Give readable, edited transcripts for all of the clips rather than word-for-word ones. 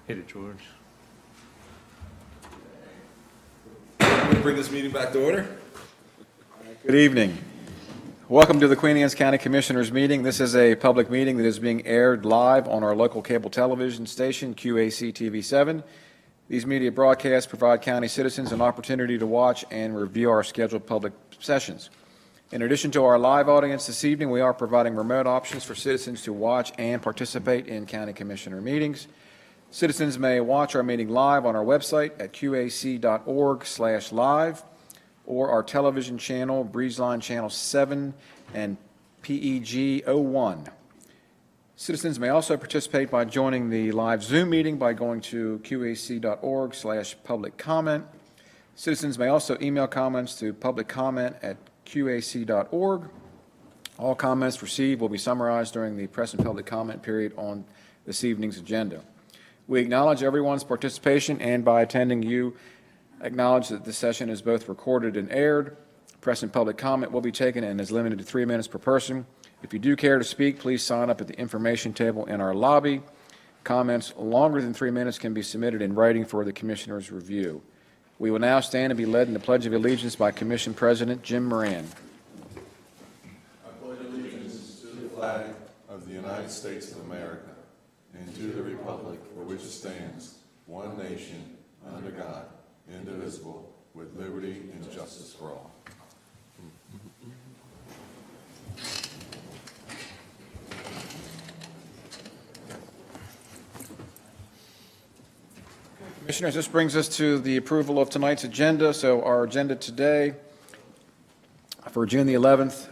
Hit it, George. Bring this meeting back to order. Good evening. Welcome to the Queen Anne's County Commissioners meeting. This is a public meeting that is being aired live on our local cable television station, QACTV 7. These media broadcasts provide county citizens an opportunity to watch and review our scheduled public sessions. In addition to our live audience this evening, we are providing remote options for citizens to watch and participate in county commissioner meetings. Citizens may watch our meeting live on our website at qac.org/live or our television channel, Breezeline Channel 7 and PEG 01. Citizens may also participate by joining the live Zoom meeting by going to qac.org/public comment. Citizens may also email comments to publiccomment@qac.org. All comments received will be summarized during the press and public comment period on this evening's agenda. We acknowledge everyone's participation, and by attending, you acknowledge that this session is both recorded and aired. Press and public comment will be taken and is limited to 3 minutes per person. If you do care to speak, please sign up at the information table in our lobby. Comments longer than 3 minutes can be submitted in writing for the Commissioner's review. We will now stand and be led in the Pledge of Allegiance by Commission President Jim Moran. I pledge allegiance to the flag of the United States of America and to the republic for which it stands, one nation, under God, indivisible, with liberty and justice for all. Commissioners, this brings us to the approval of tonight's agenda. So our agenda today for June the 11th,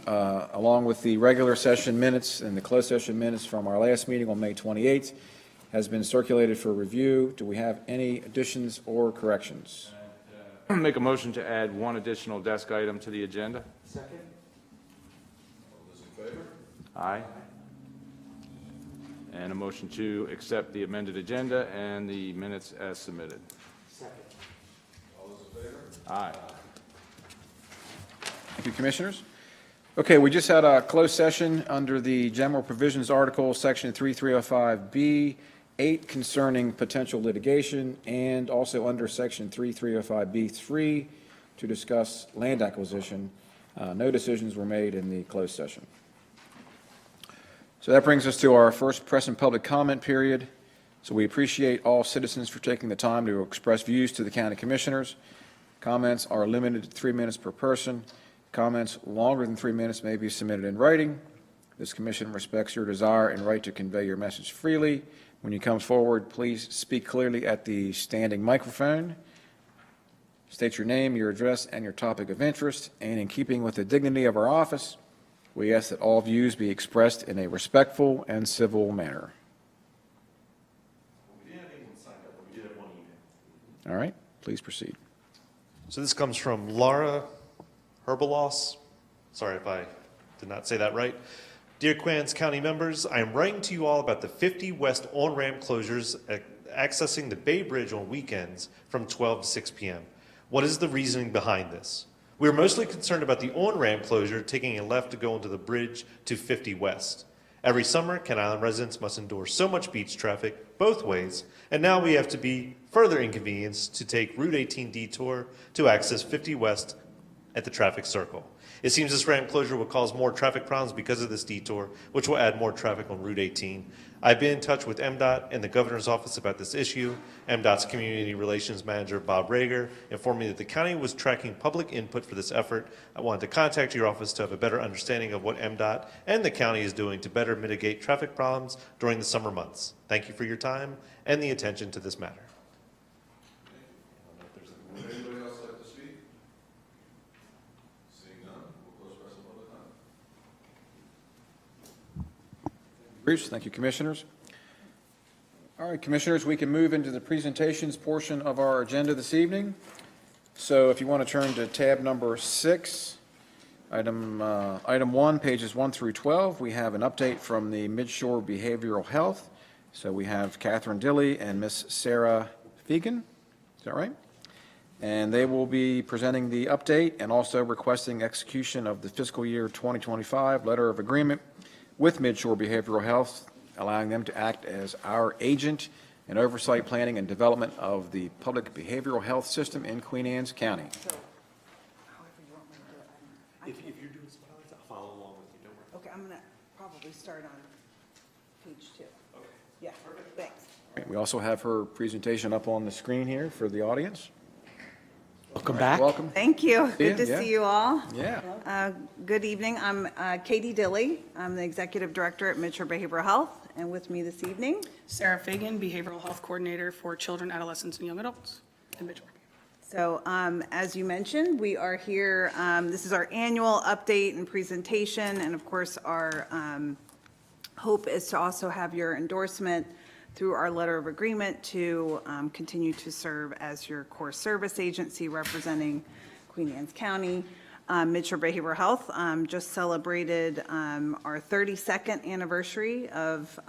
along with the regular session minutes and the closed session minutes from our last meeting on May 28th, has been circulated for review. Do we have any additions or corrections? Make a motion to add one additional desk item to the agenda. Second. All those in favor? Aye. And a motion to accept the amended agenda and the minutes as submitted. Second. All those in favor? Aye. Thank you, Commissioners. Okay, we just had a closed session under the General Provisions Article, Section 3305B8 concerning potential litigation, and also under Section 3305B3 to discuss land acquisition. No decisions were made in the closed session. So that brings us to our first press and public comment period. So we appreciate all citizens for taking the time to express views to the county commissioners. Comments are limited to 3 minutes per person. Comments longer than 3 minutes may be submitted in writing. This commission respects your desire and right to convey your message freely. When you come forward, please speak clearly at the standing microphone. State your name, your address, and your topic of interest. And in keeping with the dignity of our office, we ask that all views be expressed in a respectful and civil manner. We didn't have anyone signed up, but we did have one email. All right, please proceed. So this comes from Laura Herbalos. Sorry if I did not say that right. Dear Queens County members, I am writing to you all about the 50 West on-ramp closures accessing the Bay Bridge on weekends from 12 to 6 p.m. What is the reasoning behind this? We are mostly concerned about the on-ramp closure taking a left to go into the bridge to 50 West. Every summer, Kent Island residents must endure so much beach traffic both ways, and now we have to be further inconvenienced to take Route 18 detour to access 50 West at the traffic circle. It seems this ramp closure will cause more traffic problems because of this detour, which will add more traffic on Route 18. I've been in touch with MDOT and the governor's office about this issue. MDOT's community relations manager, Bob Rager, informed me that the county was tracking public input for this effort. I wanted to contact your office to have a better understanding of what MDOT and the county is doing to better mitigate traffic problems during the summer months. Thank you for your time and the attention to this matter. Anybody else like to speak? Seeing none, we'll close press and public comment. Briefs. Thank you, Commissioners. All right, Commissioners, we can move into the presentations portion of our agenda this evening. So if you want to turn to tab number 6, item 1, pages 1 through 12, we have an update from the Midshore Behavioral Health. So we have Catherine Dilley and Miss Sarah Fegan. Is that right? And they will be presenting the update and also requesting execution of the fiscal year 2025 letter of agreement with Midshore Behavioral Health, allowing them to act as our agent and oversight planning and development of the public behavioral health system in Queen Anne's County. So, however you want me to do it. If you're doing smiles, I'll follow along with you, don't worry. Okay, I'm going to probably start on page 2. Okay. Yeah, thanks. Right, we also have her presentation up on the screen here for the audience. Welcome All right, back. welcome. Thank you. Good to Yeah. see you all. Yeah. Good evening. I'm Katie Dilley. I'm the Executive Director at Mitchell Behavioral Health, and with me this evening, Sarah Fagan, Behavioral Health Coordinator for Children, Adolescents, and Young Adults in Mitchell. so as you mentioned, we are here, this is our annual update and presentation, and of course, our hope is to also have your endorsement through our letter of agreement to continue to serve as your core service agency representing Queen Anne's County. Mitchell Behavioral Health just celebrated our 32nd anniversary of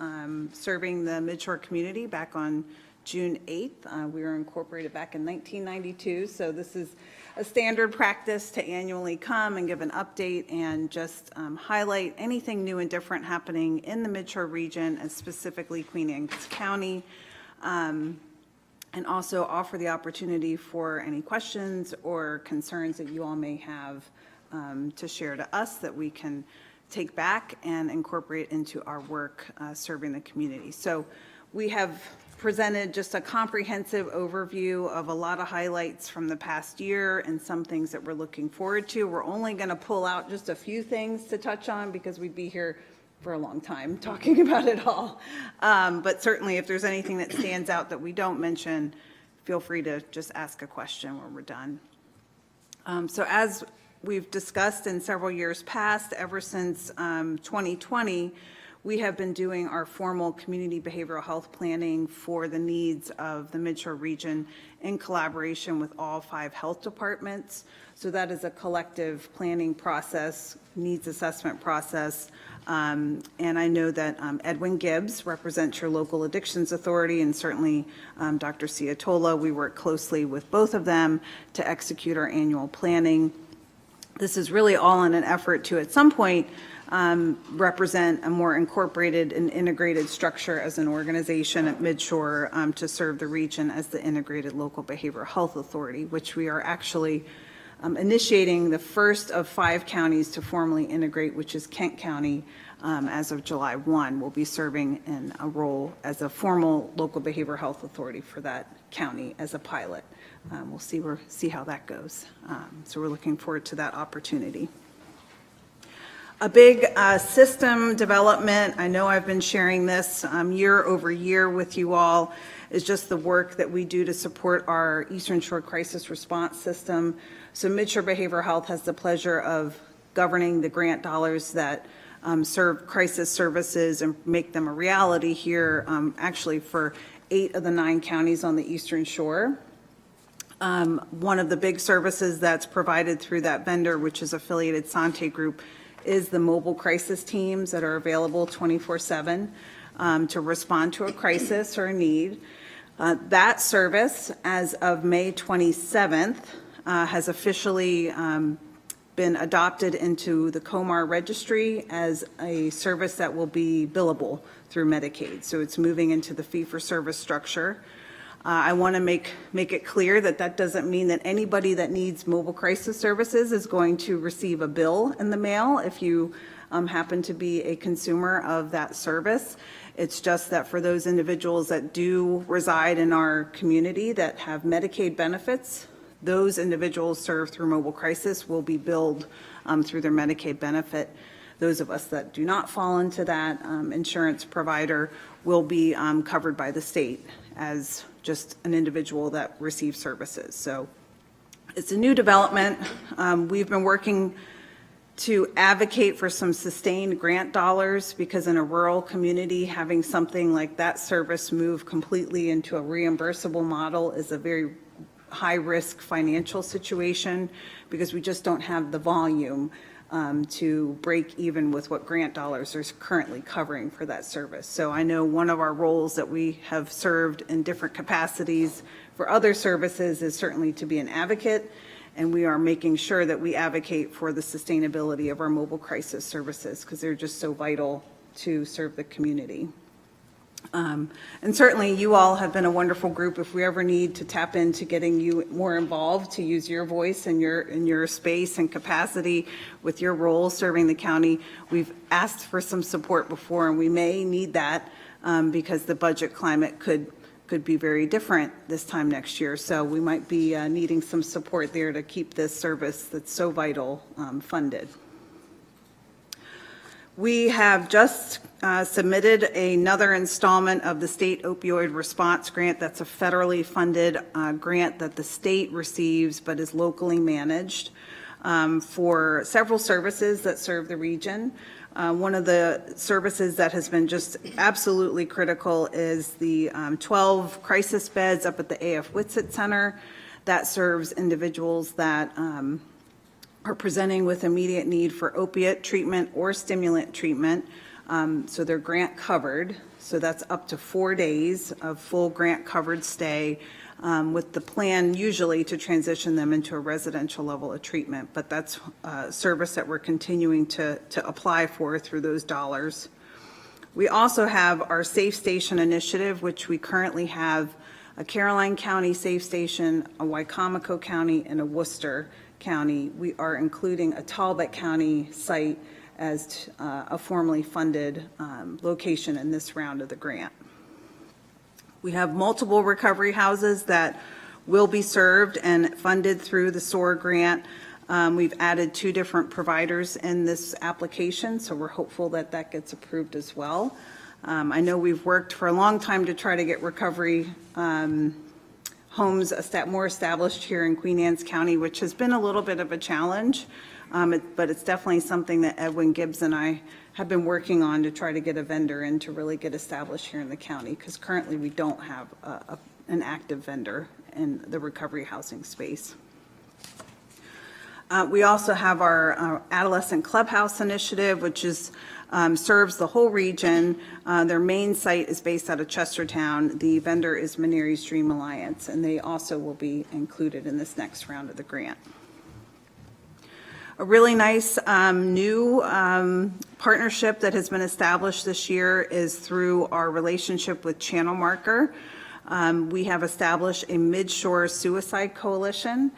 serving the Midshore community back on June 8th. We were incorporated back in 1992, so this is a standard practice to annually come and give an update and just highlight anything new and different happening in the Midshore region, and specifically Queen Anne's County, and also offer the opportunity for any questions or concerns that you all may have to share to us that we can take back and incorporate into our work serving the community. So we have presented just a comprehensive overview of a lot of highlights from the past year and some things that we're looking forward to. We're only going to pull out just a few things to touch on because we'd be here for a long time talking about it all. But certainly if there's anything that stands out that we don't mention, feel free to just ask a question when we're done. So as we've discussed in several years past, ever since 2020, we have been doing our formal community behavioral health planning for the needs of the Midshore region in collaboration with all 5 health departments. So that is a collective planning process, needs assessment process. And I know that Edwin Gibbs represents your local addictions authority, and certainly Dr. Ciatola. We work closely with both of them to execute our annual planning. This is really all in an effort to, at some point, represent a more incorporated and integrated structure as an organization at Midshore to serve the region as the integrated local behavioral health authority, which we are actually initiating the first of 5 counties to formally integrate, which is Kent County, as of July 1. We'll be serving in a role as a formal local behavioral health authority for that county as a pilot. We'll see how that goes. So we're looking forward to that opportunity. A big system development, I know I've been sharing this year over year with you all, is just the work that we do to support our Eastern Shore Crisis Response System. So Midshore Behavioral Health has the pleasure of governing the grant dollars that serve crisis services and make them a reality here, actually for 8 of the 9 counties on the Eastern Shore. One of the big services that's provided through that vendor, which is affiliated Sante Group, is the mobile crisis teams that are available 24/7 to respond to a crisis or a need. That service, as of May 27th, has officially been adopted into the COMAR registry as a service that will be billable through Medicaid. So it's moving into the fee-for-service structure. I want to make it clear that that doesn't mean that anybody that needs mobile crisis services is going to receive a bill in the mail if you happen to be a consumer of that service. It's just that for those individuals that do reside in our community that have Medicaid benefits, those individuals served through mobile crisis will be billed through their Medicaid benefit. Those of us that do not fall into that insurance provider will be covered by the state as just an individual that receives services. So it's a new development. We've been working to advocate for some sustained grant dollars because in a rural community, having something like that service move completely into a reimbursable model is a very high-risk financial situation because we just don't have the volume to break even with what grant dollars are currently covering for that service. So I know one of our roles that we have served in different capacities for other services is certainly to be an advocate, and we are making sure that we advocate for the sustainability of our mobile crisis services because they're just so vital to serve the community. And certainly, you all have been a wonderful group. If we ever need to tap into getting you more involved, to use your voice and your space and capacity with your role serving the county, we've asked for some support before, and we may need that because the budget climate could be very different this time next year. So we might be needing some support there to keep this service that's so vital funded. We have just submitted another installment of the state opioid response grant. That's a federally funded grant that the state receives but is locally managed for several services that serve the region. One of the services that has been just absolutely critical is the 12 crisis beds up at the A.F. Whitsitt Center that serves individuals that are presenting with immediate need for opiate treatment or stimulant treatment. So they're grant covered. So that's up to 4 days of full grant covered stay with the plan usually to transition them into a residential level of treatment. But that's a service that we're continuing to apply for through those dollars. We also have our Safe Station initiative, which we currently have a Caroline County Safe Station, a Wicomico County, and a Worcester County. We are including a Talbot County site as a formally funded location in this round of the grant. We have multiple recovery houses that will be served and funded through the SOAR grant. We've added 2 different providers in this application, so we're hopeful that that gets approved as well. I know we've worked for a long time to try to get recovery homes more established here in Queen Anne's County, which has been a little bit of a challenge, but it's definitely something that Edwin Gibbs and I have been working on to try to get a vendor in to really get established here in the county, because currently we don't have an active vendor in the recovery housing space. We also have our Adolescent Clubhouse initiative, which is serves the whole region. Their main site is based out of Chestertown. The vendor is Menary's Dream Alliance, and they also will be included in this next round of the grant. A really nice new partnership that has been established this year is through our relationship with Channel Marker. We have established a Midshore Suicide Coalition.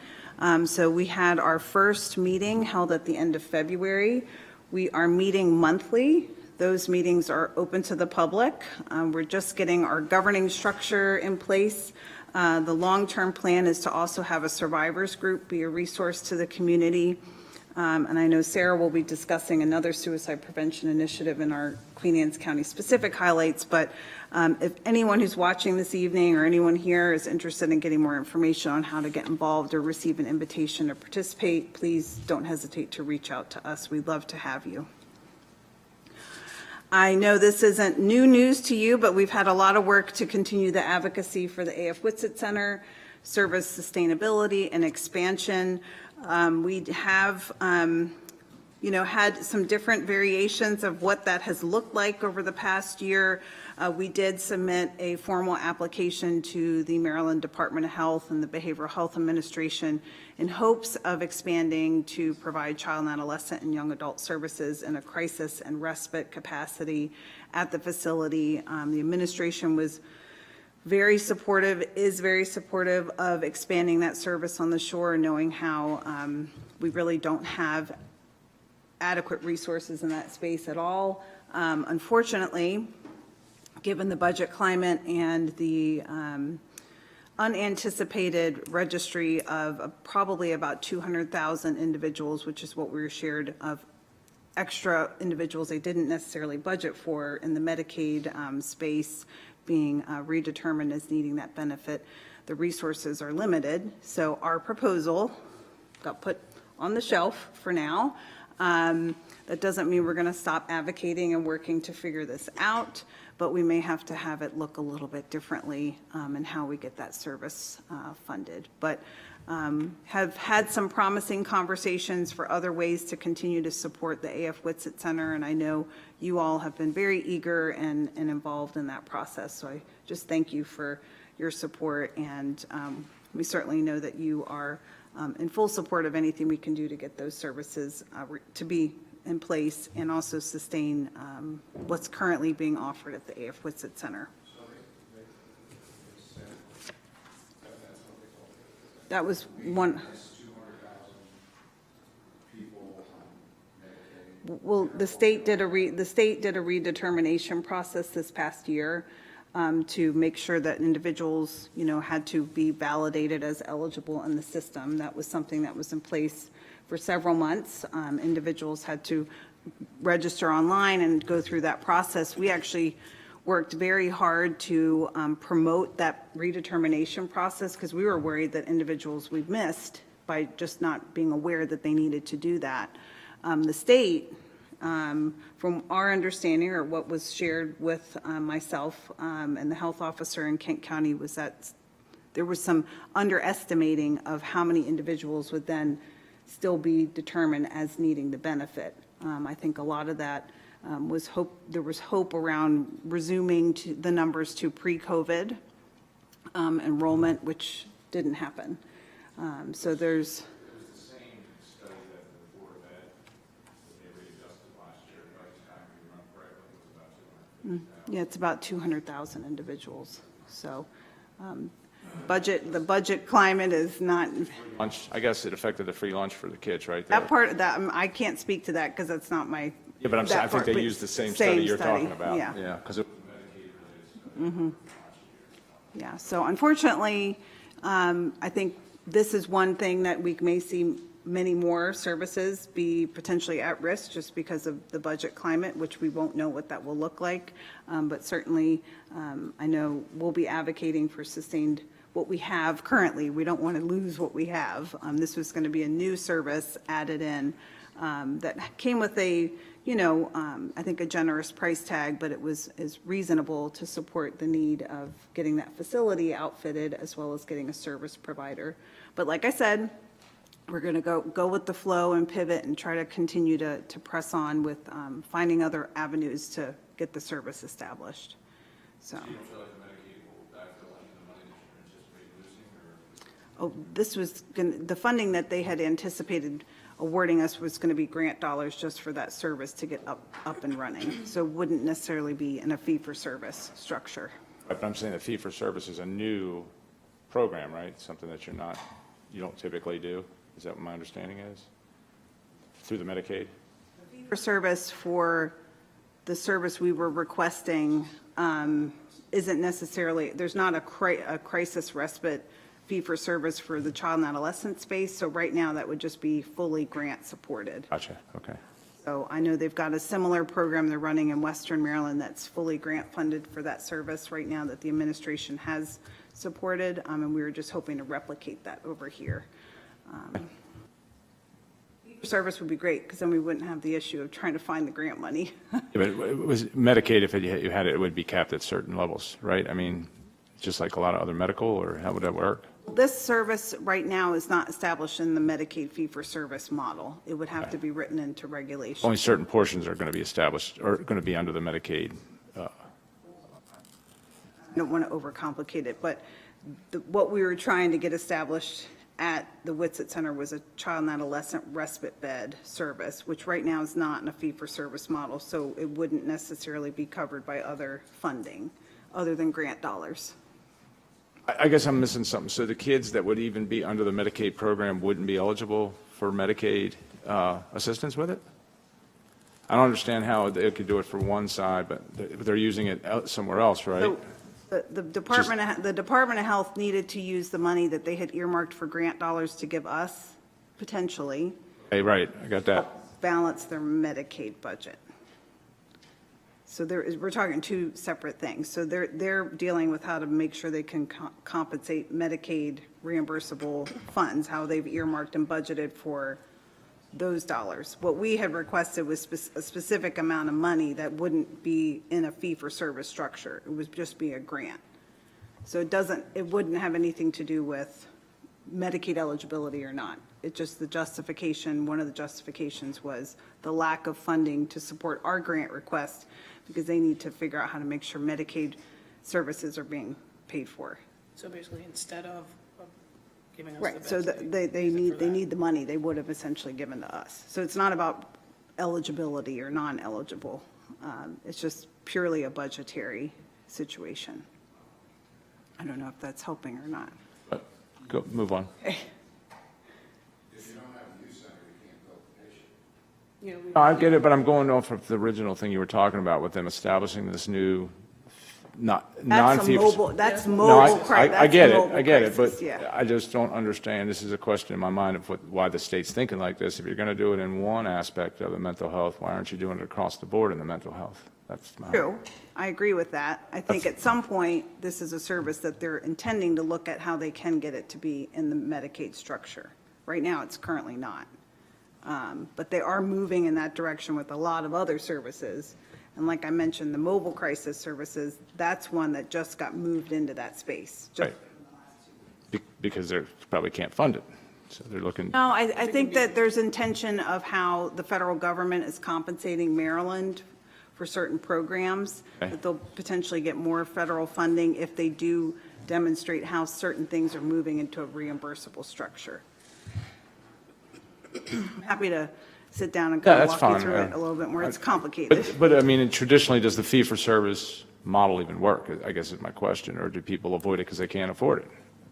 So we had our first meeting held at the end of February. We are meeting monthly. Those meetings are open to the public. We're just getting our governing structure in place. The long-term plan is to also have a survivors group be a resource to the community. And I know Sarah will be discussing another suicide prevention initiative in our Queen Anne's County specific highlights, but if anyone who's watching this evening or anyone here is interested in getting more information on how to get involved or receive an invitation to participate, please don't hesitate to reach out to us. We'd love to have you. I know this isn't new news to you, but we've had a lot of work to continue the advocacy for the A.F. Whitsitt Center, service sustainability and expansion. We have had some different variations of what that has looked like over the past year. We did submit a formal application to the Maryland Department of Health and the Behavioral Health Administration in hopes of expanding to provide child and adolescent and young adult services in a crisis and respite capacity at the facility. The administration was very supportive, is very supportive of expanding that service on the shore, knowing how we really don't have adequate resources in that space at all. Unfortunately, given the budget climate and the unanticipated registry of probably about 200,000 individuals, which is what we were shared of extra individuals they didn't necessarily budget for in the Medicaid space being redetermined as needing that benefit, the resources are limited. So our proposal got put on the shelf for now. That doesn't mean we're going to stop advocating and working to figure this out, but we may have to have it look a little bit differently in how we get that service funded. But have had some promising conversations for other ways to continue to support the A.F. Whitsitt Center, and I know you all have been very eager and involved in that process. So I just thank you for your support, and we certainly know that you are in full support of anything we can do to get those services to be in place and also sustain what's currently being offered at the AF Whitsitt Center. That was one. Well, the state did a redetermination process this past year to make sure that individuals, had to be validated as eligible in the system. That was something that was in place for several months. Individuals had to register online and go through that process. We actually worked very hard to promote that redetermination process because we were worried that individuals we missed by just not being aware that they needed to do that. The state, from our understanding or what was shared with myself and the health officer in Kent County, was that there was some underestimating of how many individuals would then still be determined as needing the benefit. I think a lot of that was hope. There was hope around resuming to the numbers to pre-COVID enrollment, which didn't happen. So there's. It was the same study that the Board of Ed, that they readjusted last year, by the time we remember correctly, it was about 250,000. Yeah, it's about 200,000 individuals. So the budget climate is not, Lunch, I guess it affected the free lunch for the kids, right? that part of that, I can't speak to that because that's not my. Yeah, but I'm saying, I that think part, they but used the same study you're talking about. Yeah. Yeah, because it was a Medicaid related study. Yeah, so unfortunately, I think this is one thing that we may see many more services be potentially at risk just because of the budget climate, which we won't know what that will look like. But certainly, I know we'll be advocating for sustained what we have currently. We don't want to lose what we have. This was going to be a new service added in that came with a, I think a generous price tag, but it is reasonable to support the need of getting that facility outfitted as well as getting a service provider. But like I said, we're going to go with the flow and pivot and try to continue to press on with finding other avenues to get the service established. So. Oh, this was the funding that they had anticipated awarding us was going to be grant dollars just for that service to get up and running. So it wouldn't necessarily be in a fee-for-service structure. But I'm saying the fee-for-service is a new program, right? Something that you don't typically do? Is that what my understanding is? Through the Medicaid? Fee-for-service for the service we were requesting isn't necessarily, there's not a crisis respite fee-for-service for the child and adolescent space. So right now that would just be fully grant supported. Gotcha, okay. So I know they've got a similar program they're running in Western Maryland that's fully grant funded for that service right now that the administration has supported. And we were just hoping to replicate that over here. Service would be great because then we wouldn't have the issue of trying to find the grant money. Yeah, but it was Medicaid, if you had it, it would be capped at certain levels, right? I mean, just like a lot of other medical, or how would that work? This service right now is not established in the Medicaid fee-for-service model. It would have to be written into regulation. Only certain portions are going to be established, or going to be under the Medicaid. I don't want to overcomplicate it, but what we were trying to get established at the Whitsitt Center was a child and adolescent respite bed service, which right now is not in a fee-for-service model, so it wouldn't necessarily be covered by other funding other than grant dollars. I guess I'm missing something. So the kids that would even be under the Medicaid program wouldn't be eligible for Medicaid assistance with it? I don't understand how they could do it for one side, but they're using it somewhere else, right? So the Department of Health needed to use the money that they had earmarked for grant dollars to give us, potentially, Hey, right, I got that. balance their Medicaid budget. So we're talking two separate things. So they're dealing with how to make sure they can compensate Medicaid reimbursable funds, how they've earmarked and budgeted for those dollars. What we had requested was a specific amount of money that wouldn't be in a fee-for-service structure. It would just be a grant. So it wouldn't have anything to do with Medicaid eligibility or not. It's just the justification, one of the justifications was the lack of funding to support our grant request because they need to figure out how to make sure Medicaid services are being paid for. So basically, instead of giving us the Right, so beds, they need the money they would have essentially given to us. So it's not about eligibility or non-eligible. It's just purely a budgetary situation. I don't know if that's helping or not. But go, move on. No, I get it, but I'm going off of the original thing you were talking about with them establishing this new, That's non-fee. that's No, mobile I get it, mobile I get it, crisis, but yeah. I just don't understand, this is a question in my mind of why the state's thinking like this. If you're going to do it in one aspect of the mental health, why aren't you doing it across the board in the mental health? That's my. True, I agree with that. I think at some point, this is a service that they're intending to look at how they can get it to be in the Medicaid structure. Right now, it's currently not. But they are moving in that direction with a lot of other services. And like I mentioned, the mobile crisis services, that's one that just got moved into that space. Just- Right. Because they probably can't fund it, so they're looking. No, I think that there's intention of how the federal government is compensating Maryland for certain programs, Okay. that they'll potentially get more federal funding if they do demonstrate how certain things are moving into a reimbursable structure. I'm happy to sit down and kind Yeah, of that's walk you fine, through yeah. it a little bit more. It's complicated. But I mean, traditionally, does the fee-for-service model even work, I guess is my question, or do people avoid it because they can't afford it?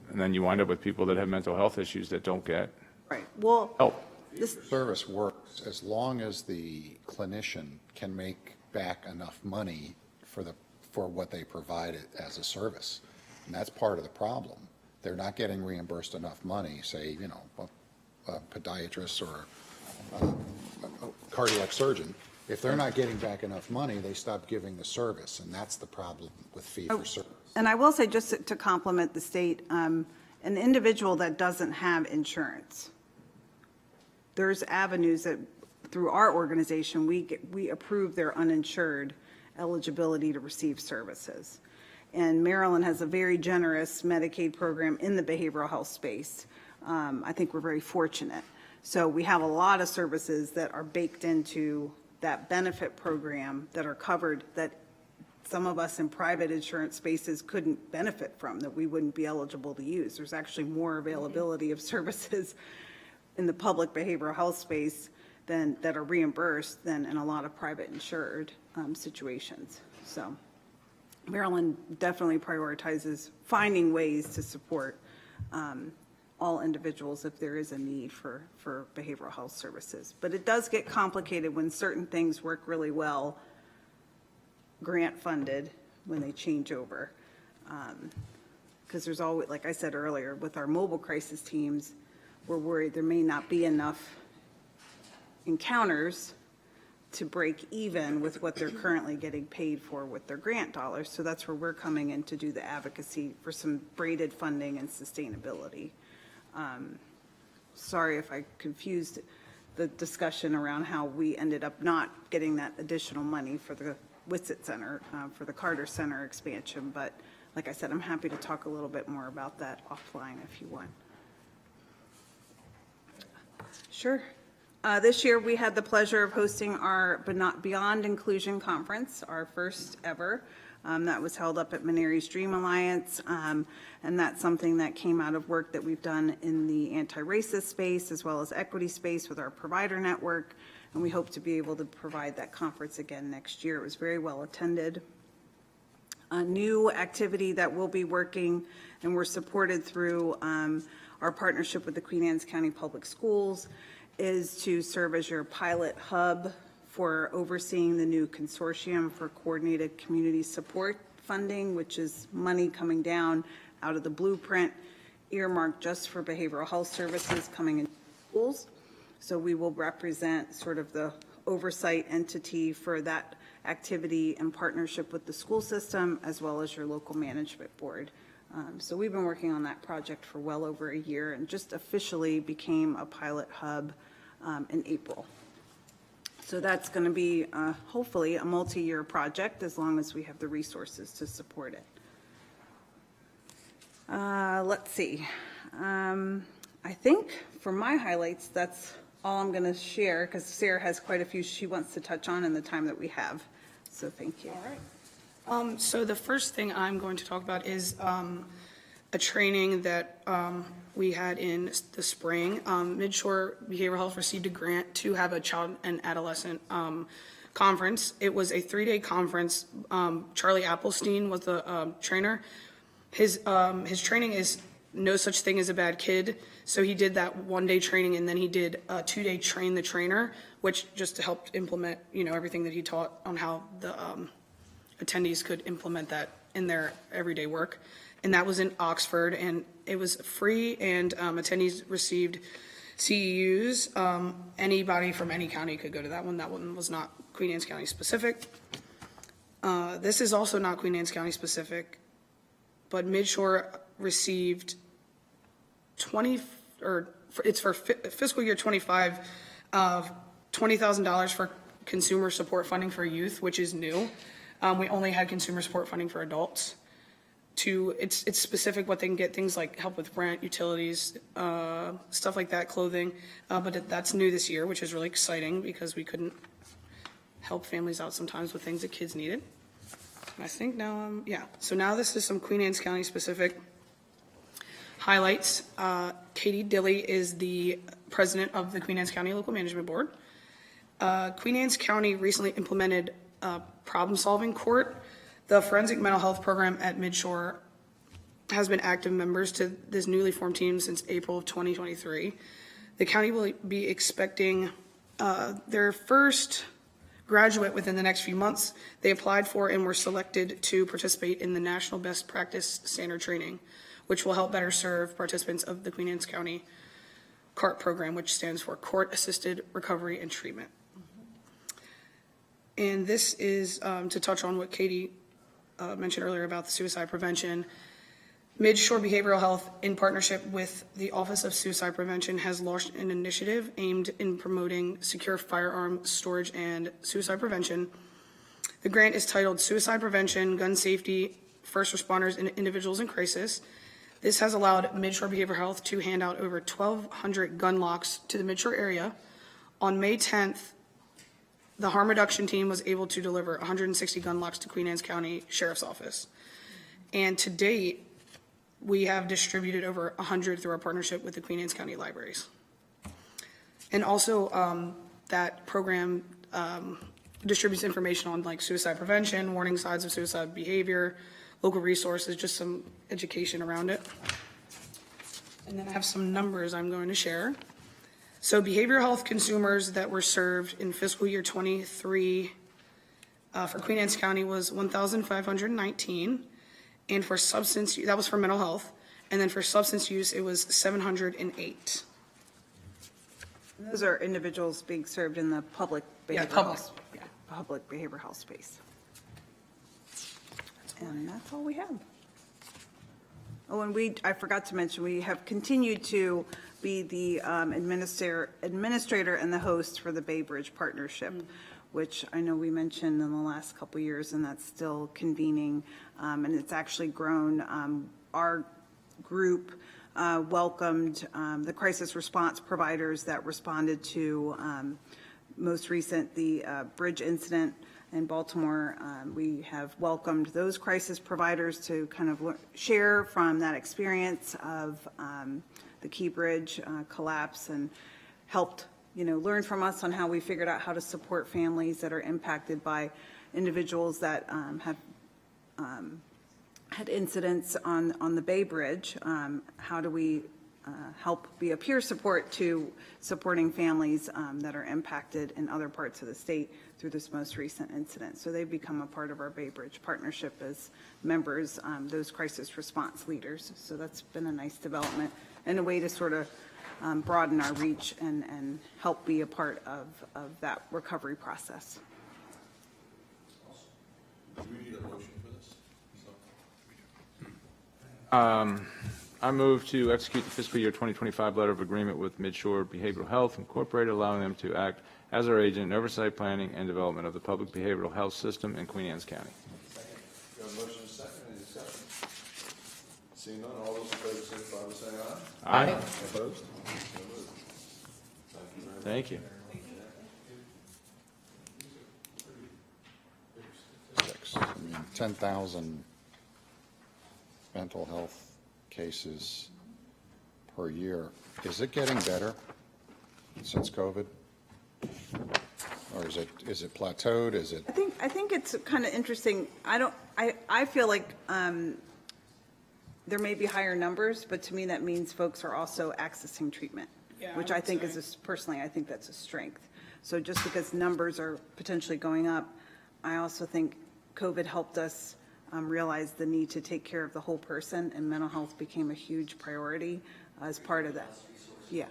And then you wind up with people that have mental health issues that don't get Right, well, help. this, Service works as long as the clinician can make back enough money for what they provide it as a service. And that's part of the problem. They're not getting reimbursed enough money, say, a podiatrist or a cardiac surgeon. If they're not getting back enough money, they stop giving the service, and that's the problem with fee-for-service. and I will say, just to compliment the state, an individual that doesn't have insurance, there's avenues that, through our organization, we approve their uninsured eligibility to receive services. And Maryland has a very generous Medicaid program in the behavioral health space. I think we're very fortunate. So we have a lot of services that are baked into that benefit program that are covered, that some of us in private insurance spaces couldn't benefit from, that we wouldn't be eligible to use. There's actually more availability of services in the public behavioral health space that are reimbursed than in a lot of private insured situations. So Maryland definitely prioritizes finding ways to support all individuals if there is a need for behavioral health services. But it does get complicated when certain things work really well, grant funded, when they change over. Because there's always, like I said earlier, with our mobile crisis teams, we're worried there may not be enough encounters to break even with what they're currently getting paid for with their grant dollars. So that's where we're coming in to do the advocacy for some braided funding and sustainability. Sorry if I confused the discussion around how we ended up not getting that additional money for the Witsit Center, for the Carter Center expansion. But like I said, I'm happy to talk a little bit more about that offline if you want. Sure. This year, we had the pleasure of hosting our Beyond Inclusion Conference, our first ever. That was held up at Menary's Dream Alliance, and that's something that came out of work that we've done in the anti-racist space as well as equity space with our provider network, and we hope to be able to provide that conference again next year. It was very well attended. A new activity that we'll be working, and we're supported through our partnership with the Queen Anne's County Public Schools, is to serve as your pilot hub for overseeing the new consortium for coordinated community support funding, which is money coming down out of the blueprint earmarked just for behavioral health services coming into schools. So we will represent sort of the oversight entity for that activity in partnership with the school system as well as your local management board. So we've been working on that project for well over a year and just officially became a pilot hub in April. So that's going to be hopefully a multi-year project as long as we have the resources to support it. Let's see. I think for my highlights, that's all I'm going to share because Sarah has quite a few she wants to touch on in the time that we have. So thank you. All right. So the first thing I'm going to talk about is a training that we had in the spring. Midshore Behavioral Health received a grant to have a child and adolescent conference. It was a 3-day conference. Charlie Applestein was the trainer. His training is no such thing as a bad kid. So he did that 1-day training, and then he did a 2-day train the trainer, which just helped implement, everything that he taught on how the attendees could implement that in their everyday work. And that was in Oxford, and it was free, and attendees received CEUs. Anybody from any county could go to that one. That one was not Queen Anne's County specific. This is also not Queen Anne's County specific, but Midshore received it's for fiscal year 25 of $20,000 for consumer support funding for youth, which is new. We only had consumer support funding for adults. It's specific what they can get, things like help with rent, utilities, stuff like that, clothing. But that's new this year, which is really exciting because we couldn't help families out sometimes with things that kids needed. And I think now, so now this is some Queen Anne's County specific highlights. Katie Dilley is the president of the Queen Anne's County Local Management Board. Queen Anne's County recently implemented problem-solving court. The forensic mental health program at Midshore has been active members to this newly formed team since April of 2023. The county will be expecting their first graduate within the next few months. They applied for and were selected to participate in the National Best Practice Standard Training, which will help better serve participants of the Queen Anne's County CART program, which stands for Court Assisted Recovery and Treatment. And this is to touch on what Katie mentioned earlier about the suicide prevention. Midshore Behavioral Health, in partnership with the Office of Suicide Prevention, has launched an initiative aimed in promoting secure firearm storage and suicide prevention. The grant is titled Suicide Prevention, Gun Safety, First Responders, and Individuals in Crisis. This has allowed Midshore Behavioral Health to hand out over 1,200 gun locks to the Midshore area. On May 10th, the harm reduction team was able to deliver 160 gun locks to Queen Anne's County Sheriff's Office. And to date, we have distributed over 100 through our partnership with the Queen Anne's County Libraries. And also that program distributes information on like suicide prevention, warning signs of suicide behavior, local resources, just some education around it. And then I have some numbers I'm going to share. So behavioral health consumers that were served in fiscal year 23 for Queen Anne's County was 1,519. And for substance use, that was for mental health. And then for substance use, it was 708. Those are individuals being served in the public behavioral health. Public behavioral health space. And that's all we have. Oh, and I forgot to mention, we have continued to be the administrator and the host for the Bay Bridge Partnership, which I know we mentioned in the last couple of years, and that's still convening, and it's actually grown. Our group welcomed the crisis response providers that responded to most recent, the bridge incident in Baltimore. We have welcomed those crisis providers to kind of share from that experience of the Key Bridge collapse, and helped learn from us on how we figured out how to support families that are impacted by individuals that have had incidents on the Bay Bridge. How do we help be a peer support to supporting families that are impacted in other parts of the state through this most recent incident? So they've become a part of our Bay Bridge Partnership as members, those crisis response leaders. So that's been a nice development and a way to sort of broaden our reach and help be a part of that recovery process. Do we need a motion for this? I move to execute the fiscal year 2025 letter of agreement with Midshore Behavioral Health Incorporated, allowing them to act as our agent in oversight, planning, and development of the public behavioral health system in Queen Anne's County. We have a motion and a second. Any discussion? Seeing none, all those in favor signify by saying aye. Aye. Opposed? So moved. Thank you very much. Thank you. 10,000 mental health cases per year. Is it getting better since COVID? Or is it plateaued? Is it? I think it's kind of interesting. I feel like there may be higher numbers, but to me, that means folks are also accessing treatment, Yeah, which I I would think say. is, personally, I think that's a strength. So just because numbers are potentially going up, I also think COVID helped us realize the need to take care of the whole person, and mental health became a huge priority as part of that. Yeah,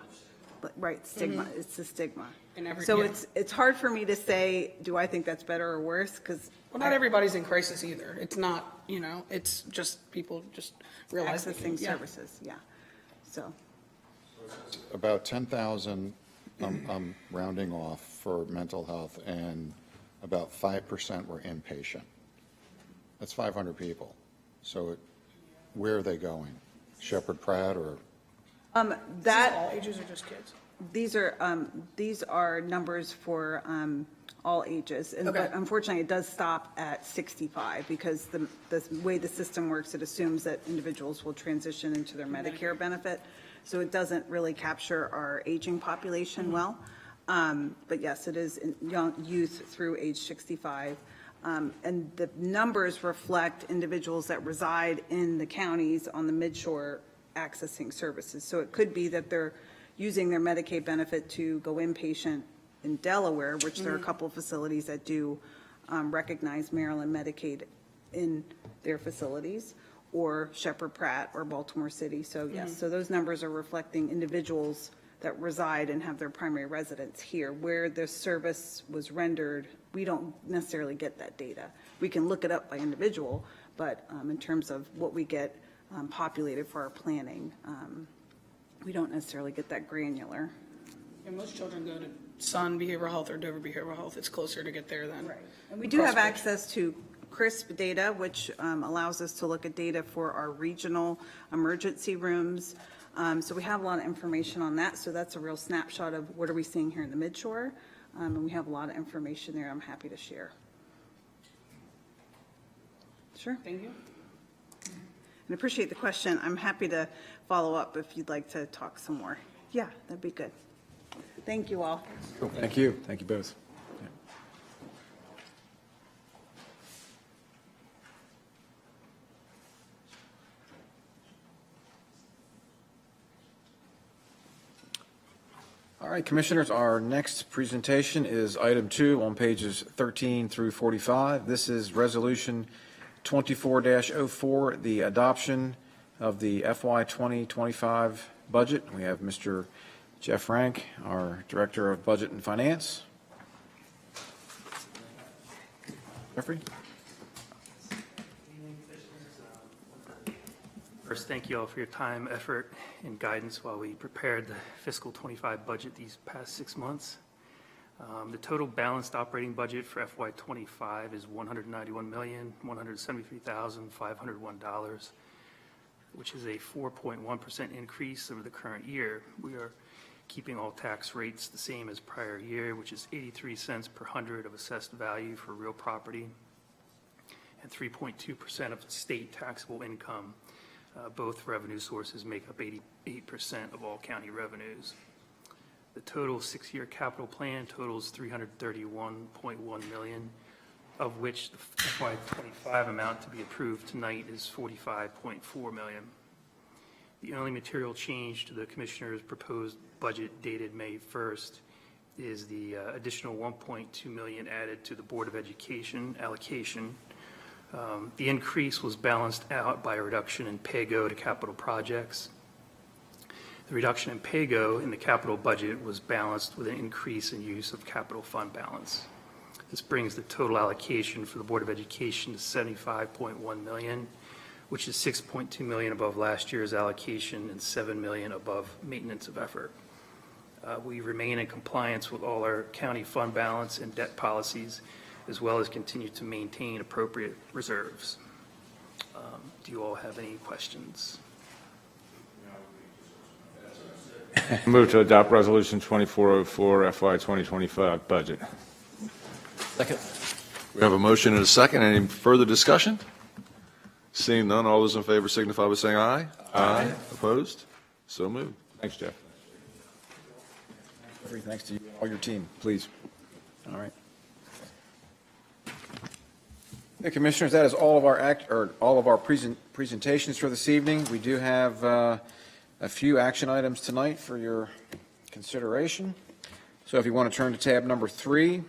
but, right, stigma, it's the stigma. And So yeah. it's hard for me to say, do I think that's better or worse? Because Well, not everybody's in crisis either. It's not, it's just people just realize. accessing yeah. services, yeah. So, About 10,000, I'm rounding off for mental health, and about 5% were inpatient. That's 500 people. So where are they going? Shepherd Pratt or? that, All ages or just kids? these are numbers for all ages. And Okay. but unfortunately, it does stop at 65 because the way the system works, it assumes that individuals will transition into their Medicare benefit. So it doesn't really capture our aging population well. But yes, it is in young youth through age 65. And the numbers reflect individuals that reside in the counties on the midshore accessing services. So it could be that they're using their Medicaid benefit to go inpatient in Delaware, which there are a couple of facilities that do recognize Maryland Medicaid in their facilities, or Shepherd Pratt or Baltimore City. So yes, so those numbers are reflecting individuals that reside and have their primary residence here. Where the service was rendered, we don't necessarily get that data. We can look it up by individual, but in terms of what we get populated for our planning, we don't necessarily get that granular. And most children go to Sun Behavioral Health or Dover Behavioral Health. It's closer to get there than. Right. And we do have access to CRISP data, which allows us to look at data for our regional emergency rooms. So we have a lot of information on that. So that's a real snapshot of what are we seeing here in the Midshore. And we have a lot of information there I'm happy to share. Sure. Thank you. And appreciate the question. I'm happy to follow up if you'd like to talk some more. Yeah, that'd be good. Thank you all. Thank you. Thank you both. All right, Commissioners, our next presentation is item 2 on pages 13 through 45. This is Resolution 24-04, the adoption of the FY 2025 budget. We have Mr. Jeff Rank, our Director of Budget and Finance. Jeffrey? First, thank you all for your time, effort, and guidance while we prepared the fiscal 25 budget these past 6 months. The total balanced operating budget for FY 25 is $191,173,501, which is a 4.1% increase over the current year. We are keeping all tax rates the same as prior year, which is 83 cents per hundred of assessed value for real property and 3.2% of state taxable income. Both revenue sources make up 88% of all county revenues. The total 6-year capital plan totals $331.1 million, of which the FY25 amount to be approved tonight is $45.4 million. The only material change to the Commissioner's proposed budget dated May 1st is the additional $1.2 million added to the Board of Education allocation. The increase was balanced out by a reduction in pay-go to capital projects. The reduction in pay-go in the capital budget was balanced with an increase in use of capital fund balance. This brings the total allocation for the Board of Education to $75.1 million, which is $6.2 million above last year's allocation and $7 million above maintenance of effort. We remain in compliance with all our county fund balance and debt policies, as well as continue to maintain appropriate reserves. Do you all have any questions? Move to adopt Resolution 2404, FY 2025 budget. Second. We have a motion and a second. Any further discussion? Seeing none, all those in favor signify by saying aye. Aye. Opposed? So moved. Thanks, Jeff. Thanks to you, all your team, please. All right. Hey, Commissioners, that is all of our presentations for this evening. We do have a few action items tonight for your consideration. So if you want to turn to tab number 3.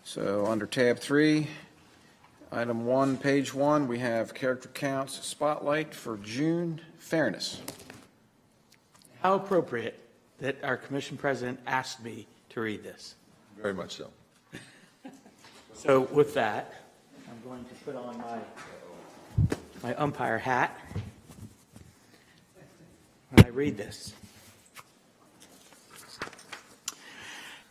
So under tab 3, item 1, page 1, we have character counts spotlight for June fairness. How appropriate that our commission president asked me to read this. Very much so. So with that, I'm going to put on my umpire hat when I read this.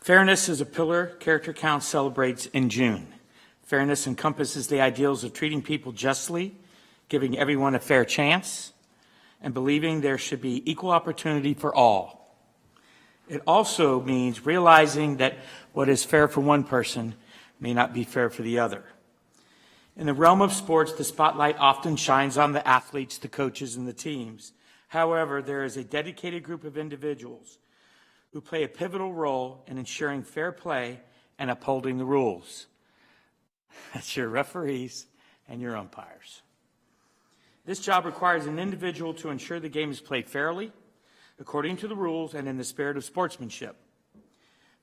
Fairness is a pillar Character Count celebrates in June. Fairness encompasses the ideals of treating people justly, giving everyone a fair chance, and believing there should be equal opportunity for all. It also means realizing that what is fair for one person may not be fair for the other. In the realm of sports, the spotlight often shines on the athletes, the coaches, and the teams. However, there is a dedicated group of individuals who play a pivotal role in ensuring fair play and upholding the rules. That's your referees and your umpires. This job requires an individual to ensure the game is played fairly, according to the rules and in the spirit of sportsmanship.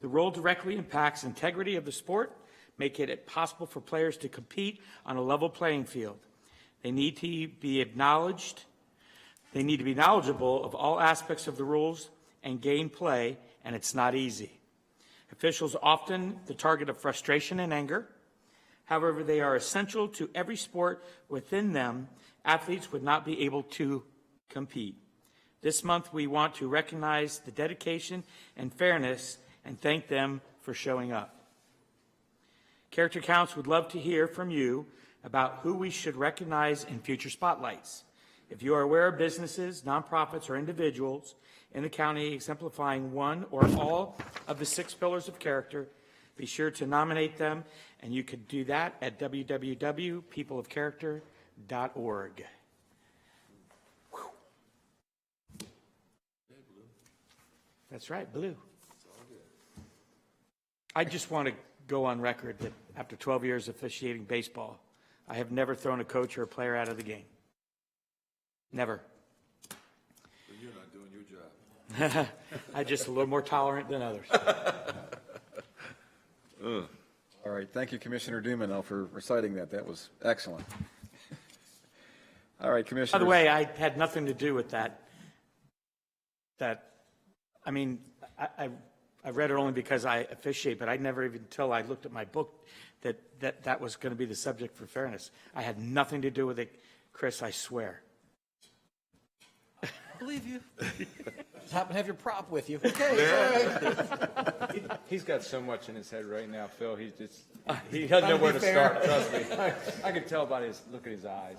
The role directly impacts integrity of the sport, making it possible for players to compete on a level playing field. They need to be acknowledged. They need to be knowledgeable of all aspects of the rules and game play, and it's not easy. Officials are often the target of frustration and anger. However, they are essential to every sport. Within them, athletes would not be able to compete. This month, we want to recognize the dedication and fairness and thank them for showing up. Character Counts would love to hear from you about who we should recognize in future spotlights. If you are aware of businesses, nonprofits, or individuals in the county exemplifying one or all of the 6 pillars of character, be sure to nominate them, and you can do that at www.peopleofcharacter.org. That's right, blue. I just want to go on record that after 12 years officiating baseball, I have never thrown a coach or a player out of the game. Never. But you're not doing your job. I'm just a little more tolerant than others. All right, thank you, Commissioner Dumino, for reciting that. That was excellent. All right, Commissioner. By the way, I had nothing to do with that. I mean, I read it only because I officiate, but I never even, until I looked at my book, that was going to be the subject for fairness. I had nothing to do with it, Chris, I swear. I believe you. Just happen to have your prop with you. Okay. He's got so much in his head right now, Phil. He doesn't know where to start. Trust me. I can tell by his look at his eyes.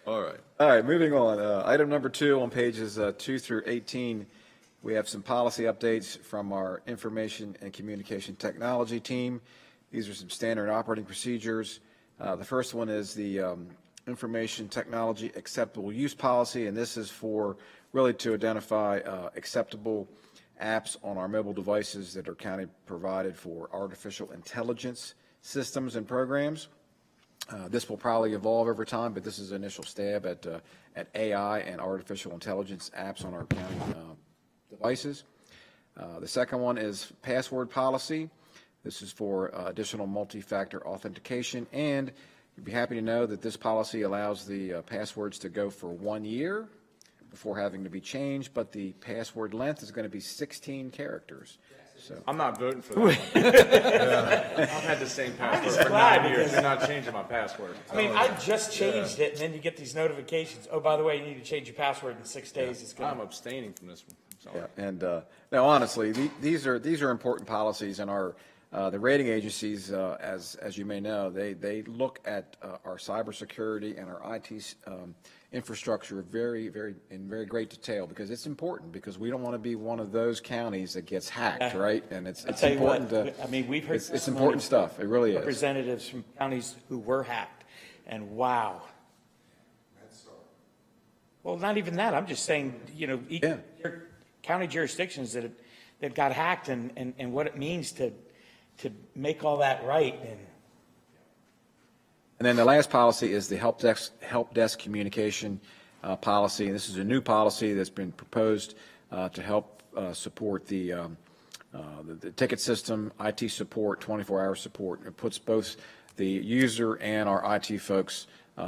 All right. All right, moving on. Item number 2 on pages 2 through 18, we have some policy updates from our information and communication technology team. These are some standard operating procedures. The first one is the information technology acceptable use policy, and this is for really to identify acceptable apps on our mobile devices that are county provided for artificial intelligence systems and programs. This will probably evolve over time, but this is an initial stab at AI and artificial intelligence apps on our county devices. The second one is password policy. This is for additional multi-factor authentication, and you'd be happy to know that this policy allows the passwords to go for 1 year before having to be changed, but the password length is going to be 16 characters. So I'm not voting for that one. I've had the same password for 9 years. They're not changing my password. I mean, I just changed it, and then you get these notifications. Oh, by the way, you need to change your password in 6 days. It's I'm going abstaining from this one. I'm sorry. yeah, and now honestly, these are important policies, and our The rating agencies, as you may know, they look at our cybersecurity and our IT infrastructure in very great detail, because it's important, because we don't want to be one of those counties that gets hacked, right? And it's tell you important what, to, I mean, we've heard it's testimony important stuff. It really is. representatives from counties who were hacked, and wow. Well, not even that. I'm just saying, Yeah. county jurisdictions that got hacked, and what it means to make all that right. And then the last policy is the help desk communication policy. And this is a new policy that's been proposed to help support the ticket system, IT support, 24-hour support. It puts both the user and our IT folks